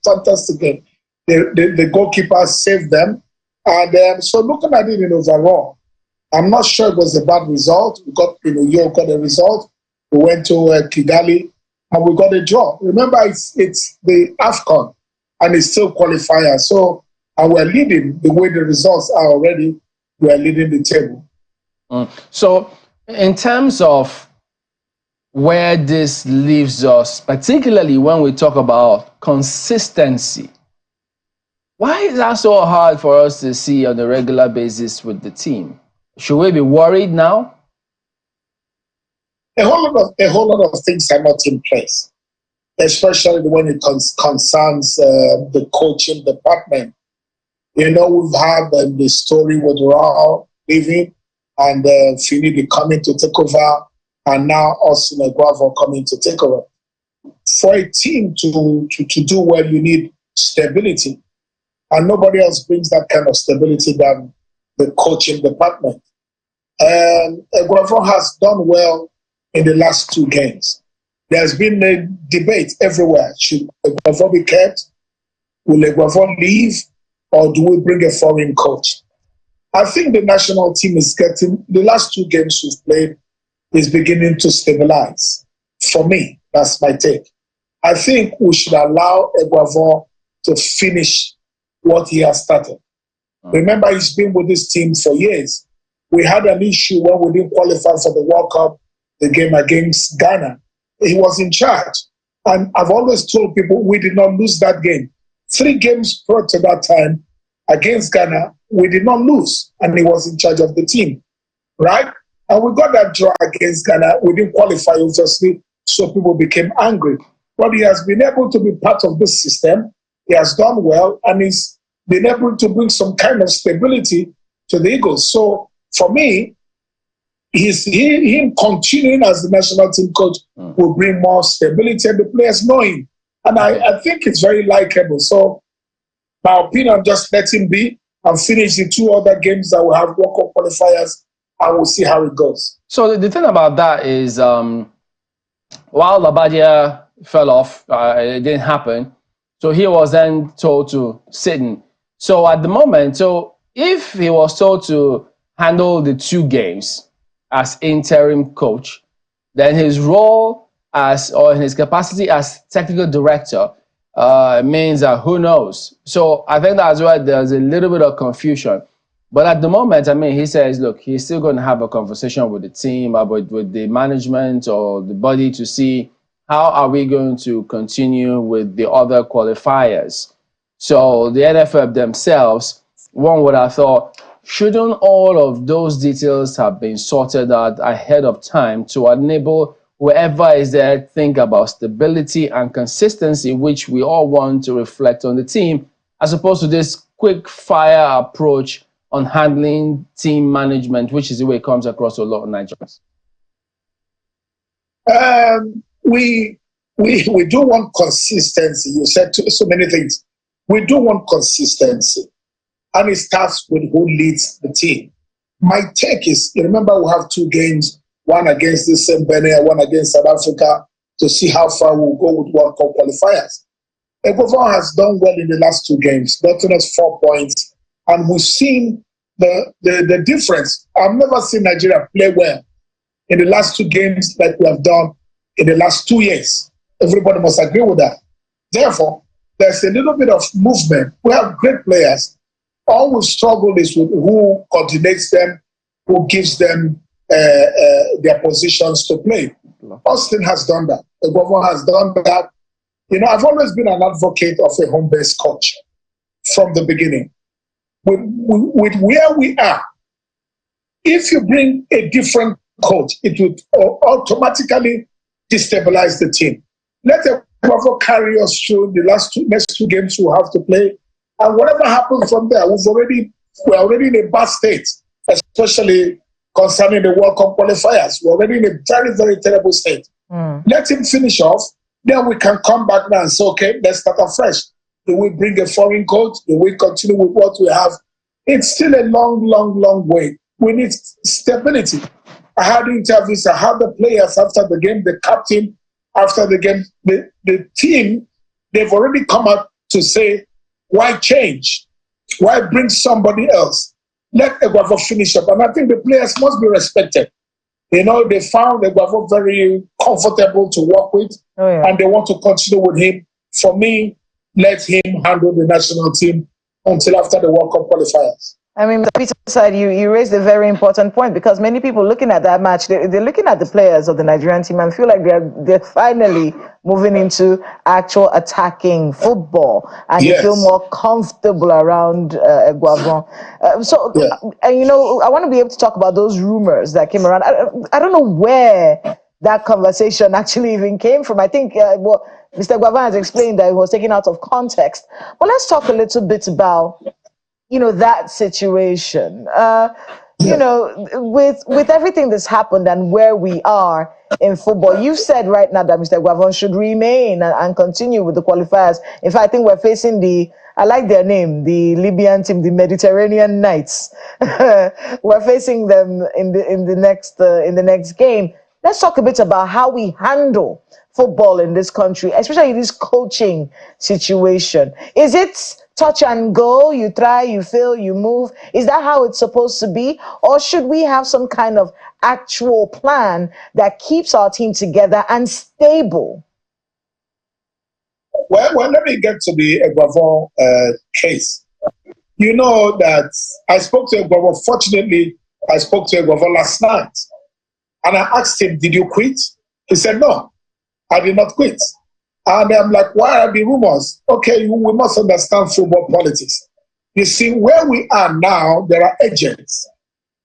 The goalkeeper saved them. And so looking at it in overall, I'm not sure it was a bad result. We got, you got a result. We went to Kigali and we got a draw. Remember, it's the AFCON and it's still qualifier. So, and we're leading the way the results are already, we're leading the table. So in terms of where this leaves us, particularly when we talk about consistency, why is that so hard for us to see on a regular basis with the team? Should we be worried now? A whole lot of things are not in place, especially when it concerns the coaching department. We've had the story with Raul leaving and Finidi coming to take over, and now us in Eguavoen coming to take over. For a team to do well, you need stability. And nobody else brings that kind of stability than the coaching department. And Eguavoen has done well in the last 2 games. There's been a debate everywhere. Should Eguavoen be kept? Will Eguavoen leave? Or do we bring a foreign coach? I think the national team is getting, the last 2 games we've played is beginning to stabilize. For me, that's my take. I think we should allow Eguavoen to finish what he has started. Remember, he's been with this team for years. We had an issue when we didn't qualify for the World Cup, the game against Ghana. He was in charge. And I've always told people we did not lose that game. 3 games prior to that time against Ghana, we did not lose. And he was in charge of the team, right? And we got that draw against Ghana. We didn't qualify, obviously, so people became angry. But he has been able to be part of this system. He has done well, and he's been able to bring some kind of stability to the Eagles. So for me, him continuing as the national team coach will bring more stability, and the players know him. And I think it's very likable. So my opinion, just let him be and finish the 2 other games that will have World Cup qualifiers, and we'll see how it goes. So the thing about that is, while Labadia fell off, it didn't happen. So he was then told to sit in. So at the moment, so if he was told to handle the 2 games as interim coach, then his role or his capacity as technical director means that who knows. So I think that's why there's a little bit of confusion. But at the moment, I mean, he says, look, he's still going to have a conversation with the team, with the management or the body to see how are we going to continue with the other qualifiers. So the NFF themselves, one would have thought, shouldn't all of those details have been sorted out ahead of time to enable whoever is there think about stability and consistency, which we all want to reflect on the team, as opposed to this quick fire approach on handling team management, which is the way it comes across to a lot of Nigerians? We do want consistency. You said so many things. We do want consistency. And it starts with who leads the team. My take is, you remember we have 2 games, one against the same Benin, one against South Africa, to see how far we'll go with World Cup qualifiers. Eguavoen has done well in the last 2 games, gotten us 4 points, and we've seen the difference. I've never seen Nigeria play well in the last 2 games like we have done in the last 2 years. Everybody must agree with that. Therefore, there's a little bit of movement. We have great players. All we've struggled is with who coordinates them, who gives them their positions to play. Austin has done that. Eguavoen has done that. You know, I've always been an advocate of a home-based coach from the beginning. With where we are, if you bring a different coach, it would automatically destabilize the team. Let Eguavoen carry us through the next 2 games we'll have to play. And whatever happens from there, we're already in a bad state, especially concerning the World Cup qualifiers. We're already in a very, very terrible state. Let him finish off, then we can come back now and say, okay, let's start afresh. Do we bring a foreign coach? Do we continue with what we have? It's still a long, long, long way. We need stability. I had interviews, I had the players after the game, the captain after the game, the team, they've already come out to say, why change? Why bring somebody else? Let Eguavoen finish up. And I think the players must be respected. You know, they found Eguavoen very comfortable to work with, and they want to continue with him. For me, let him handle the national team until after the World Cup qualifiers. I mean, Mr. Peter said you raised a very important point, because many people looking at that match, they're looking at the players of the Nigerian team and feel like they're finally moving into actual attacking football, and you feel more comfortable around Eguavoen. And you know, I want to be able to talk about those rumors that came around. I don't know where that conversation actually even came from. I think Mr. Eguavoen has explained that it was taken out of context. But let's talk a little bit about, you know, that situation, you know, with everything that's happened and where we are in football. You said right now that Mr. Eguavoen should remain and continue with the qualifiers. In fact, I think we're facing I like their name, the Libyan team, the Mediterranean Knights. We're facing them in the next game. Let's talk a bit about how we handle football in this country, especially this coaching situation. Is it touch and go? You try, you fail, you move. Is that how it's supposed to be? Or should we have some kind of actual plan that keeps our team together and stable? Well, let me get to the Eguavoen case. You know that I spoke to Eguavoen. Fortunately, I spoke to Eguavoen last night. And I asked him, did you quit? He said, no, I did not quit. And I'm like, why are the rumors? Okay, we must understand football politics. You see, where we are now, there are agents.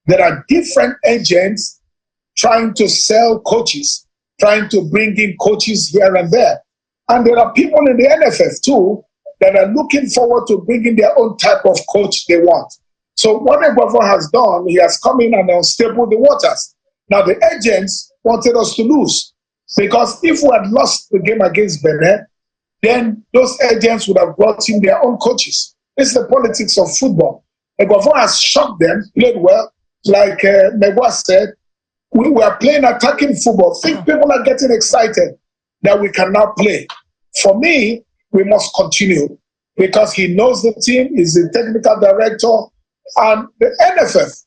There are different agents trying to sell coaches, trying to bring in coaches here and there. And there are people in the NFF too that are looking forward to bringing their own type of coach they want. So what Eguavoen has done, he has come in and unstable the waters. Now the agents wanted us to lose, because if we had lost the game against Benin, then those agents would have brought in their own coaches. This is the politics of football. Eguavoen has shocked them, played well. Like Megwa said, we were playing attacking football. Think people are getting excited that we can now play. For me, we must continue, because he knows the team, he's the technical director, and the NFF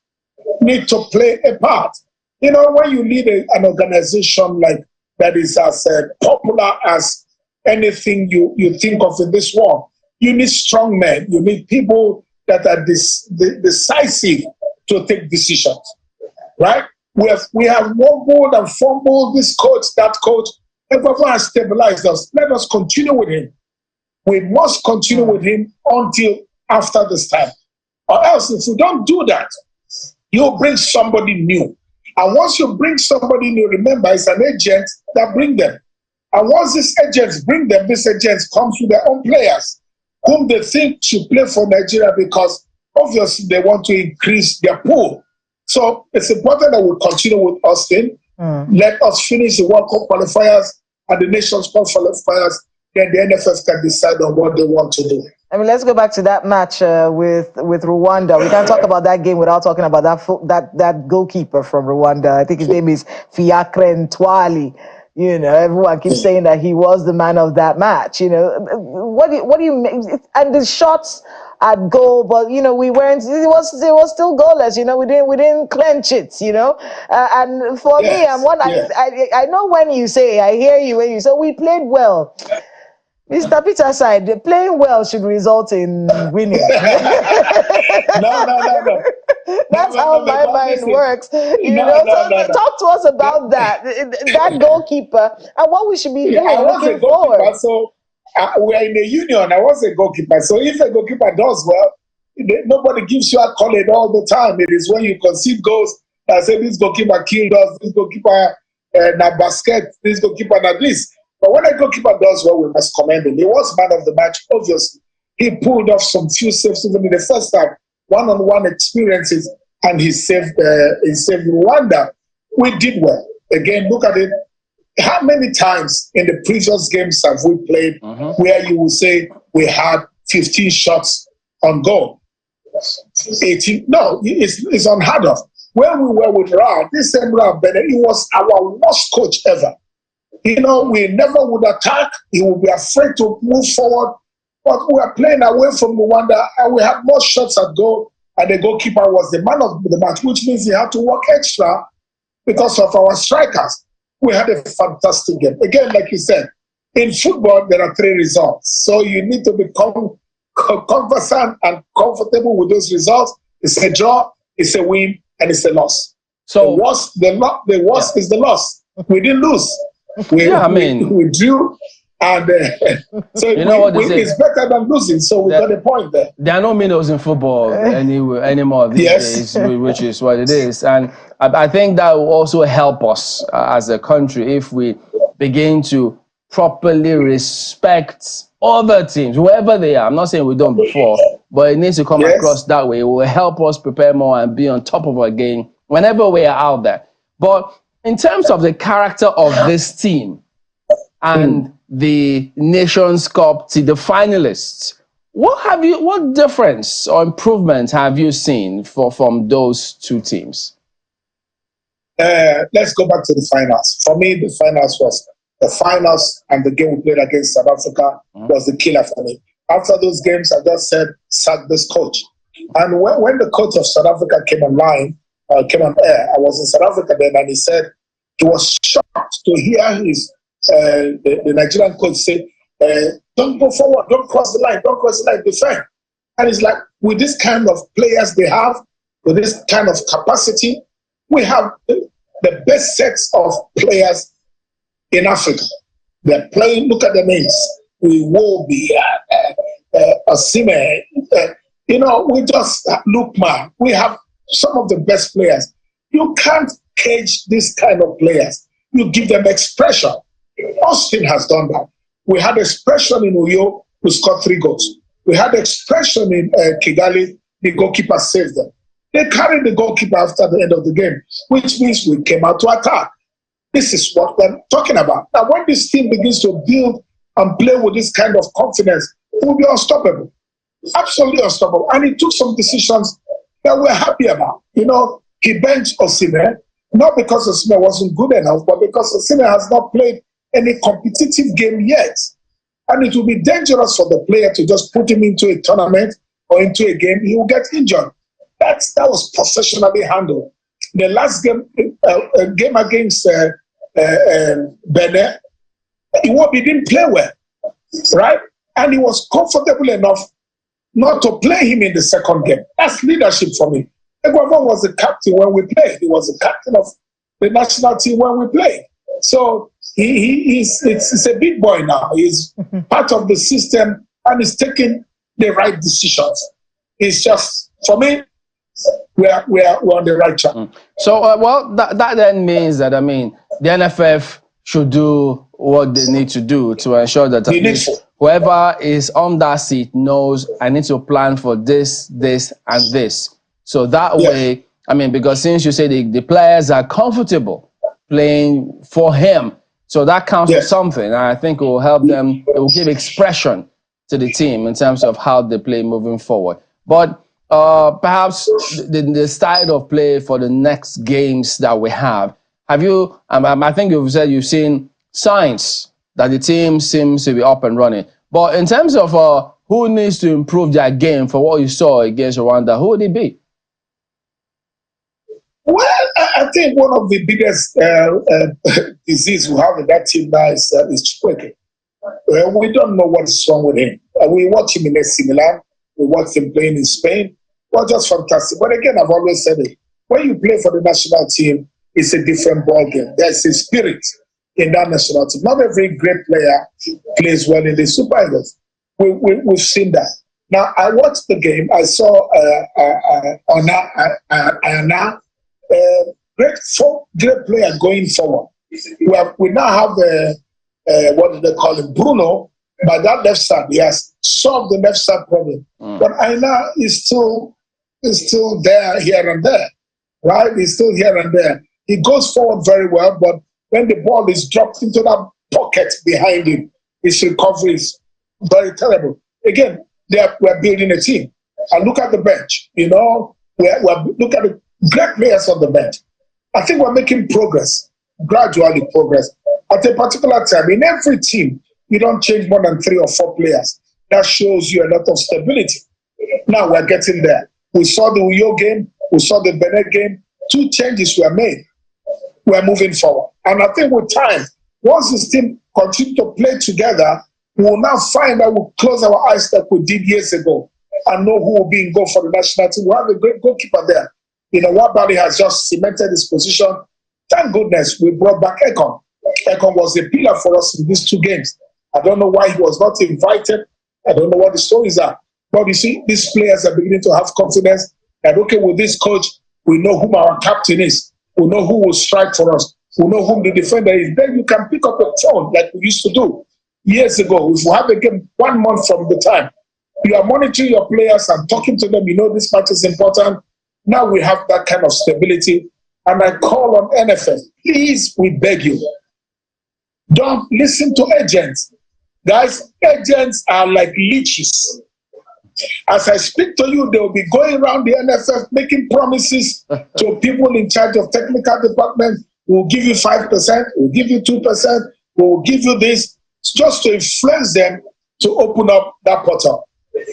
need to play a part. You know, when you lead an organization like that is as popular as anything you think of in this world, you need strong men. You need people that are decisive to take decisions, right? We have wobbled and fumbled this coach, that coach. Eguavoen has stabilized us. Let us continue with him. We must continue with him until after this time. Or else, if we don't do that, you'll bring somebody new. And once you bring somebody new, remember, it's an agent that bring them. And once these agents bring them, these agents come with their own players, whom they think should play for Nigeria, because obviously they want to increase their pool. So it's important that we continue with Austin. Let us finish the World Cup qualifiers and the Nations Cup qualifiers. Then the NFF can decide on what they want to do. I mean, let's go back to that match with Rwanda. We can't talk about that game without talking about that goalkeeper from Rwanda. I think his name is Fiacre Ntwali. You know, everyone keeps saying that he was the man of that match. You know, what do you make? And the shots at goal, but you know, we weren't. It was still goalless. You know, we didn't clench it. You know, and for me, I know when you say, I hear you when you say we played well. Mr. Peter said playing well should result in winning. No. That's how my mind works. You know, talk to us about that goalkeeper and what we should be doing looking forward. So we are in a union. I was a goalkeeper. So if a goalkeeper does well, nobody gives you a accolade all the time. It is when you concede goals that say this goalkeeper killed us, this goalkeeper na basket, this goalkeeper na this. But when a goalkeeper does well, we must commend him. He was man of the match, obviously. He pulled off some few saves even in the first half, one-on-one experiences, and he saved Rwanda. We did well. Again, look at it. How many times in the previous games have we played where you will say we had 15 shots on goal? 18? No, it's unheard of. When we were with Ra, this same Ra Bennett, he was our worst coach ever. You know, we never would attack. He would be afraid to move forward. But we were playing away from Rwanda, and we had more shots at goal, and the goalkeeper was the man of the match, which means he had to work extra because of our strikers. We had a fantastic game. Again, like you said, in football, there are 3 results. So you need to become conversant and comfortable with those results. It's a draw, it's a win, and it's a loss. So the worst is the loss. We didn't lose. We drew, and so you know it's better than losing. So we got a point there. There are no minnows in football anymore these days, which is what it is. And I think that will also help us as a country if we begin to properly respect other teams, whoever they are. I'm not saying we don't before, but it needs to come across that way. It will help us prepare more and be on top of our game whenever we are out there. But in terms of the character of this team and the Nations Cup, the finalists, what difference or improvement have you seen from those 2 teams? Let's go back to the finals. For me, the finals and the game we played against South Africa was the killer for me. After those games, I just said, sack this coach. And when the coach of South Africa came on air, I was in South Africa then, and he said he was shocked to hear the Nigerian coach say, don't go forward, don't cross the line, defend. And it's like, with this kind of players they have, with this kind of capacity, we have the best sets of players in Africa. They're playing, look at the names. We will be Asime. You know, we just look, man. We have some of the best players. You can't cage these kind of players. You give them expression. Austin has done that. We had expression in Uyo, who scored 3 goals. We had expression in Kigali, the goalkeeper saved them. They carried the goalkeeper after the end of the game, which means we came out to attack. This is what we're talking about. Now, when this team begins to build and play with this kind of confidence, it will be unstoppable. Absolutely unstoppable. And he took some decisions that we're happy about. You know, he benched Osimhen, not because Osimhen wasn't good enough, but because Osimhen has not played any competitive game yet. And it will be dangerous for the player to just put him into a tournament or into a game. He will get injured. That was professionally handled. The last game against Benin, he didn't play well, right? And he was comfortable enough not to play him in the second game. That's leadership for me. Eguavoen was the captain when we played. He was the captain of the national team when we played. So it's a big boy now. He's part of the system and he's taking the right decisions. It's just, for me, we're on the right track. So, well, that then means that, I mean, the NFF should do what they need to do to ensure that at least whoever is on that seat knows I need to plan for this, this, and this. So that way, I mean, because since you say the players are comfortable playing for him, so that counts for something. And I think it will help them, it will give expression to the team in terms of how they play moving forward. But perhaps the style of play for the next games that we have you, I think you've said you've seen signs that the team seems to be up and running. But in terms of who needs to improve their game for what you saw against Rwanda, who would it be? Well, I think one of the biggest disease we have in that team now is Chukwueze. We don't know what's wrong with him. We watch him in AC Milan. We watch him playing in Spain. Well, just fantastic. But again, I've always said it. When you play for the national team, it's a different ballgame. There's a spirit in that national team. Not every great player plays well in the Super Eagles. We've seen that. Now, I watched the game. I saw Anna, great player going forward. We now have what do they call him? Bruno, by that left side. He has solved the left side problem. But Aina is still there, here and there, right? He's still here and there. He goes forward very well, but when the ball is dropped into that pocket behind him, his recovery is very terrible. Again, we're building a team. And look at the bench. You know, look at the great players on the bench. I think we're making progress, gradually progress. At a particular time, in every team, you don't change more than 3 or 4 players. That shows you a lot of stability. Now we're getting there. We saw the Uyo game, we saw the Benin game. 2 changes were made. We're moving forward. And I think with time, once this team continue to play together, we'll now find that we'll close our eyes like we did years ago and know who will be in goal for the national team. We have a great goalkeeper there. You know, Wabali has just cemented his position. Thank goodness we brought back Ekon. Ekon was a pillar for us in these 2 games. I don't know why he was not invited. I don't know what the stories are. But you see, these players are beginning to have confidence that, okay, with this coach, we know whom our captain is. We know who will strike for us. We know whom the defender is. Then you can pick up a phone like we used to do years ago. If you have a game 1 month from the time, you are monitoring your players and talking to them. You know this match is important. Now we have that kind of stability. And I call on NFF, please, we beg you, don't listen to agents. Guys, agents are like leeches. As I speak to you, they will be going around the NFF making promises to people in charge of technical department. We'll give you 5%, we'll give you 2%, we'll give you this, just to influence them to open up that portal.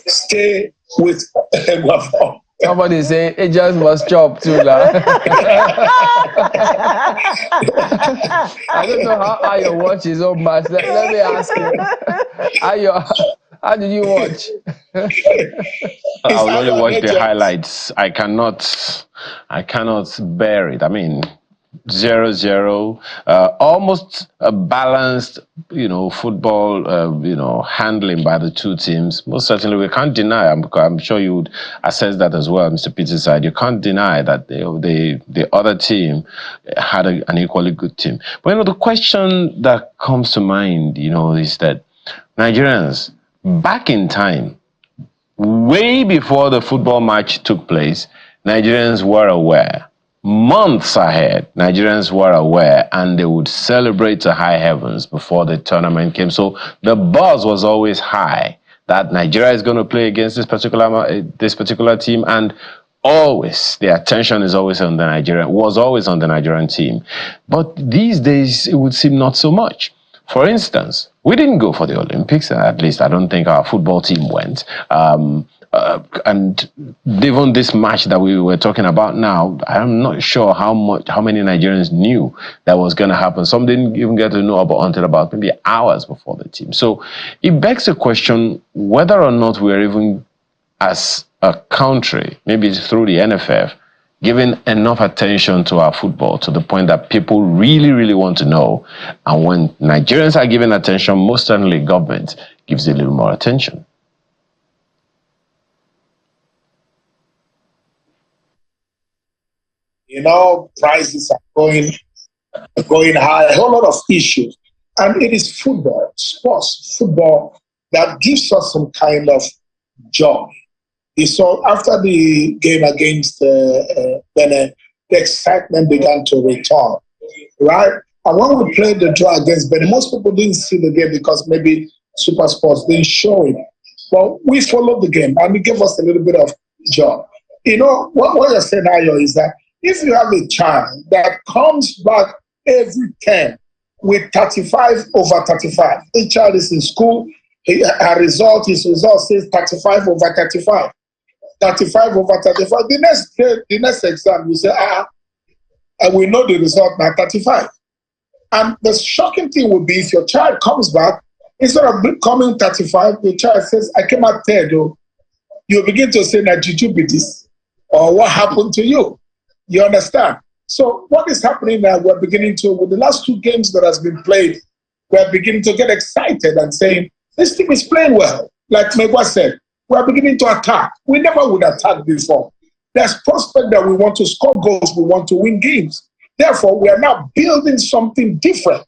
Stay with Eguavoen. Somebody say it just must chop too, la. I don't know how you watch his own match. Let me ask you. How did you watch? I'll only watch the highlights. I cannot bear it. I mean, 0-0, almost a balanced, football, handling by the two teams. Most certainly, we can't deny. I'm sure you would assess that as well, Mr. Peter's side. You can't deny that the other team had an equally good team. But the question that comes to mind, is that Nigerians, back in time, way before the football match took place, Nigerians were aware. Months ahead, Nigerians were aware, and they would celebrate to high heavens before the tournament came. So the buzz was always high that Nigeria is going to play against this particular team, and always the attention is always on the Nigerian team. But these days, it would seem not so much. For instance, we didn't go for the Olympics. At least I don't think our football team went. And even this match that we were talking about now, I'm not sure how many Nigerians knew that was going to happen. Some didn't even get to know until about maybe hours before the team. So it begs the question whether or not we're even, as a country, maybe through the NFF, giving enough attention to our football to the point that people really, really want to know. And when Nigerians are giving attention, most certainly government gives a little more attention. Prices are going high, a whole lot of issues. And it is football, sports, football, that gives us some kind of joy. So after the game against Benin, the excitement began to return, right? And when we played the draw against Benin, most people didn't see the game because maybe Super Sports didn't show it. But we followed the game, and it gave us a little bit of joy. What you're saying, Ayo, is that if you have a child that comes back every 10 with 35 over 35, the child is in school, his result says 35 over 35. 35 over 35. The next exam, you say, and we know the result now, 35. And the shocking thing would be if your child comes back, instead of becoming 35, the child says, I came out third. You begin to say, now, did you be this? Or what happened to you? You understand? So what is happening now, we're beginning to, with the last two games that has been played, we're beginning to get excited and saying, this team is playing well. Like Megwa said, we're beginning to attack. We never would attack before. There's prospect that we want to score goals, we want to win games. Therefore, we are now building something different.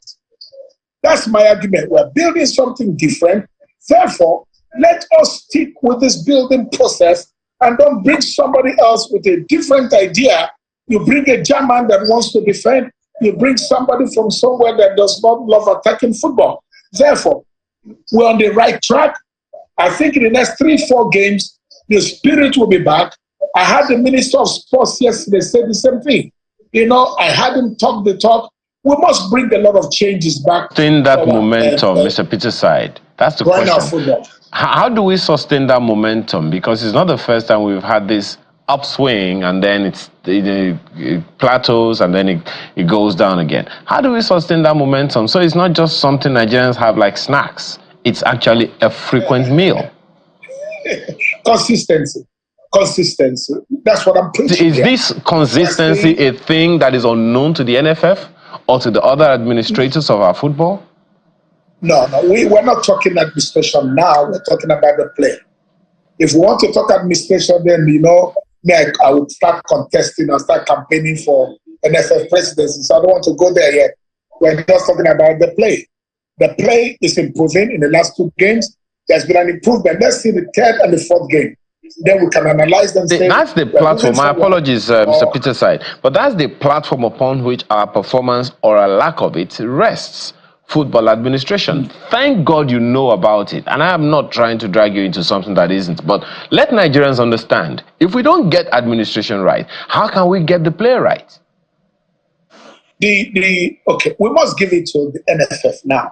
That's my argument. We're building something different. Therefore, let us stick with this building process and don't bring somebody else with a different idea. You bring a German that wants to defend. You bring somebody from somewhere that does not love attacking football. Therefore, we're on the right track. I think in the next 3-4 games, the spirit will be back. I had the Minister of Sports yesterday say the same thing. I had him talk the talk. We must bring a lot of changes back. Sustain that momentum, Mr. Peter's side. That's the question. How do we sustain that momentum? Because it's not the first time we've had this upswing and then it plateaus and then it goes down again. How do we sustain that momentum? So it's not just something Nigerians have like snacks. It's actually a frequent meal. Consistency. That's what I'm preaching. Is this consistency a thing that is unknown to the NFF or to the other administrators of our football? No, we're not talking administration now. We're talking about the play. If we want to talk administration, then, I would start contesting or start campaigning for NFF presidency. So I don't want to go there yet. We're just talking about the play. The play is improving in the last 2 games. There's been an improvement. Let's see the 3rd and the 4th game. Then we can analyze them. That's the platform. My apologies, Mr. Peter's side. But that's the platform upon which our performance or a lack of it rests. Football administration. Thank God you know about it. And I am not trying to drag you into something that isn't. But let Nigerians understand, if we don't get administration right, how can we get the play right? Okay, we must give it to the NFF now.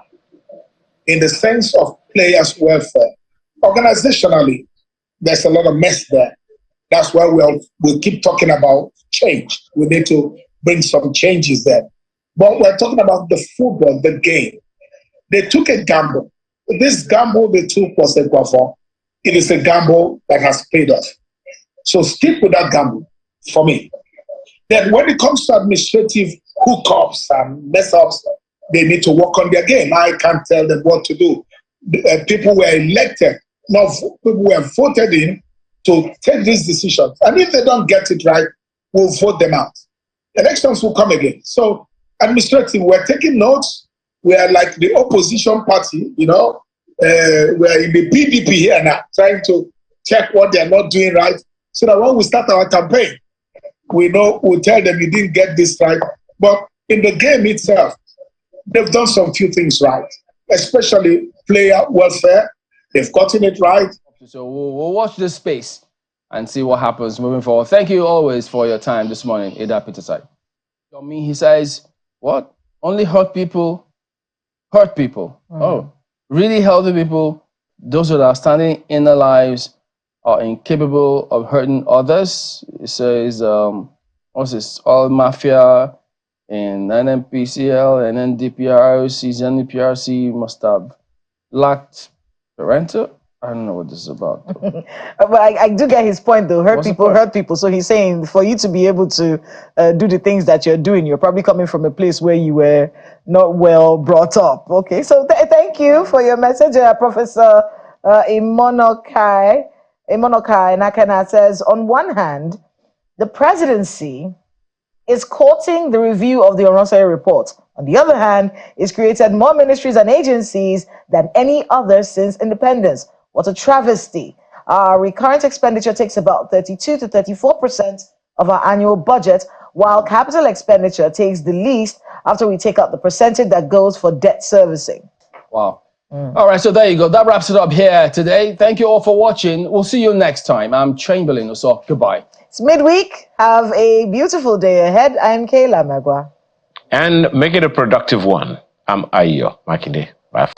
In the sense of players' welfare. Organizationally, there's a lot of mess there. That's why we'll keep talking about change. We need to bring some changes there. But we're talking about the football, the game. They took a gamble. This gamble they took was Eguavoen. It is a gamble that has paid off. So stick with that gamble for me. Then when it comes to administrative hookups and mess ups, they need to work on their game. I can't tell them what to do. People were elected, not people were voted in to take these decisions. And if they don't get it right, we'll vote them out. Elections will come again. So administrative, we're taking notes. We are like the opposition party, you know. We're in the PDP here now, trying to check what they're not doing right, so that when we start our campaign, we'll tell them you didn't get this right. But in the game itself, they've done some few things right, especially player welfare. They've gotten it right. So we'll watch this space and see what happens moving forward. Thank you always for your time this morning, Ida Peterside. He says, what? Only hurt people hurt people. Oh, really healthy people, those that are standing in their lives, are incapable of hurting others. It says, what's this? All mafia in NNPCL and NDPRC, NDPRC must have lacked parental. I don't know what this is about. But I do get his point, though. Hurt people. So he's saying for you to be able to do the things that you're doing, you're probably coming from a place where you were not well brought up. Okay, so thank you for your message, Professor Imonokai Nakana says, on one hand, the presidency is courting the review of the Oronsai report. On the other hand, it's created more ministries and agencies than any other since independence. What a travesty. Our recurrent expenditure takes about 32 to 34% of our annual budget, while capital expenditure takes the least after we take out the percentage that goes for debt servicing. Wow. All right, so there you go. That wraps it up here today. Thank you all for watching. We'll see you next time. I'm Chamberlain, so goodbye. It's midweek. Have a beautiful day ahead. I'm Kayla Magwa. And make it a productive one. I'm Ayo Makinde. Bye.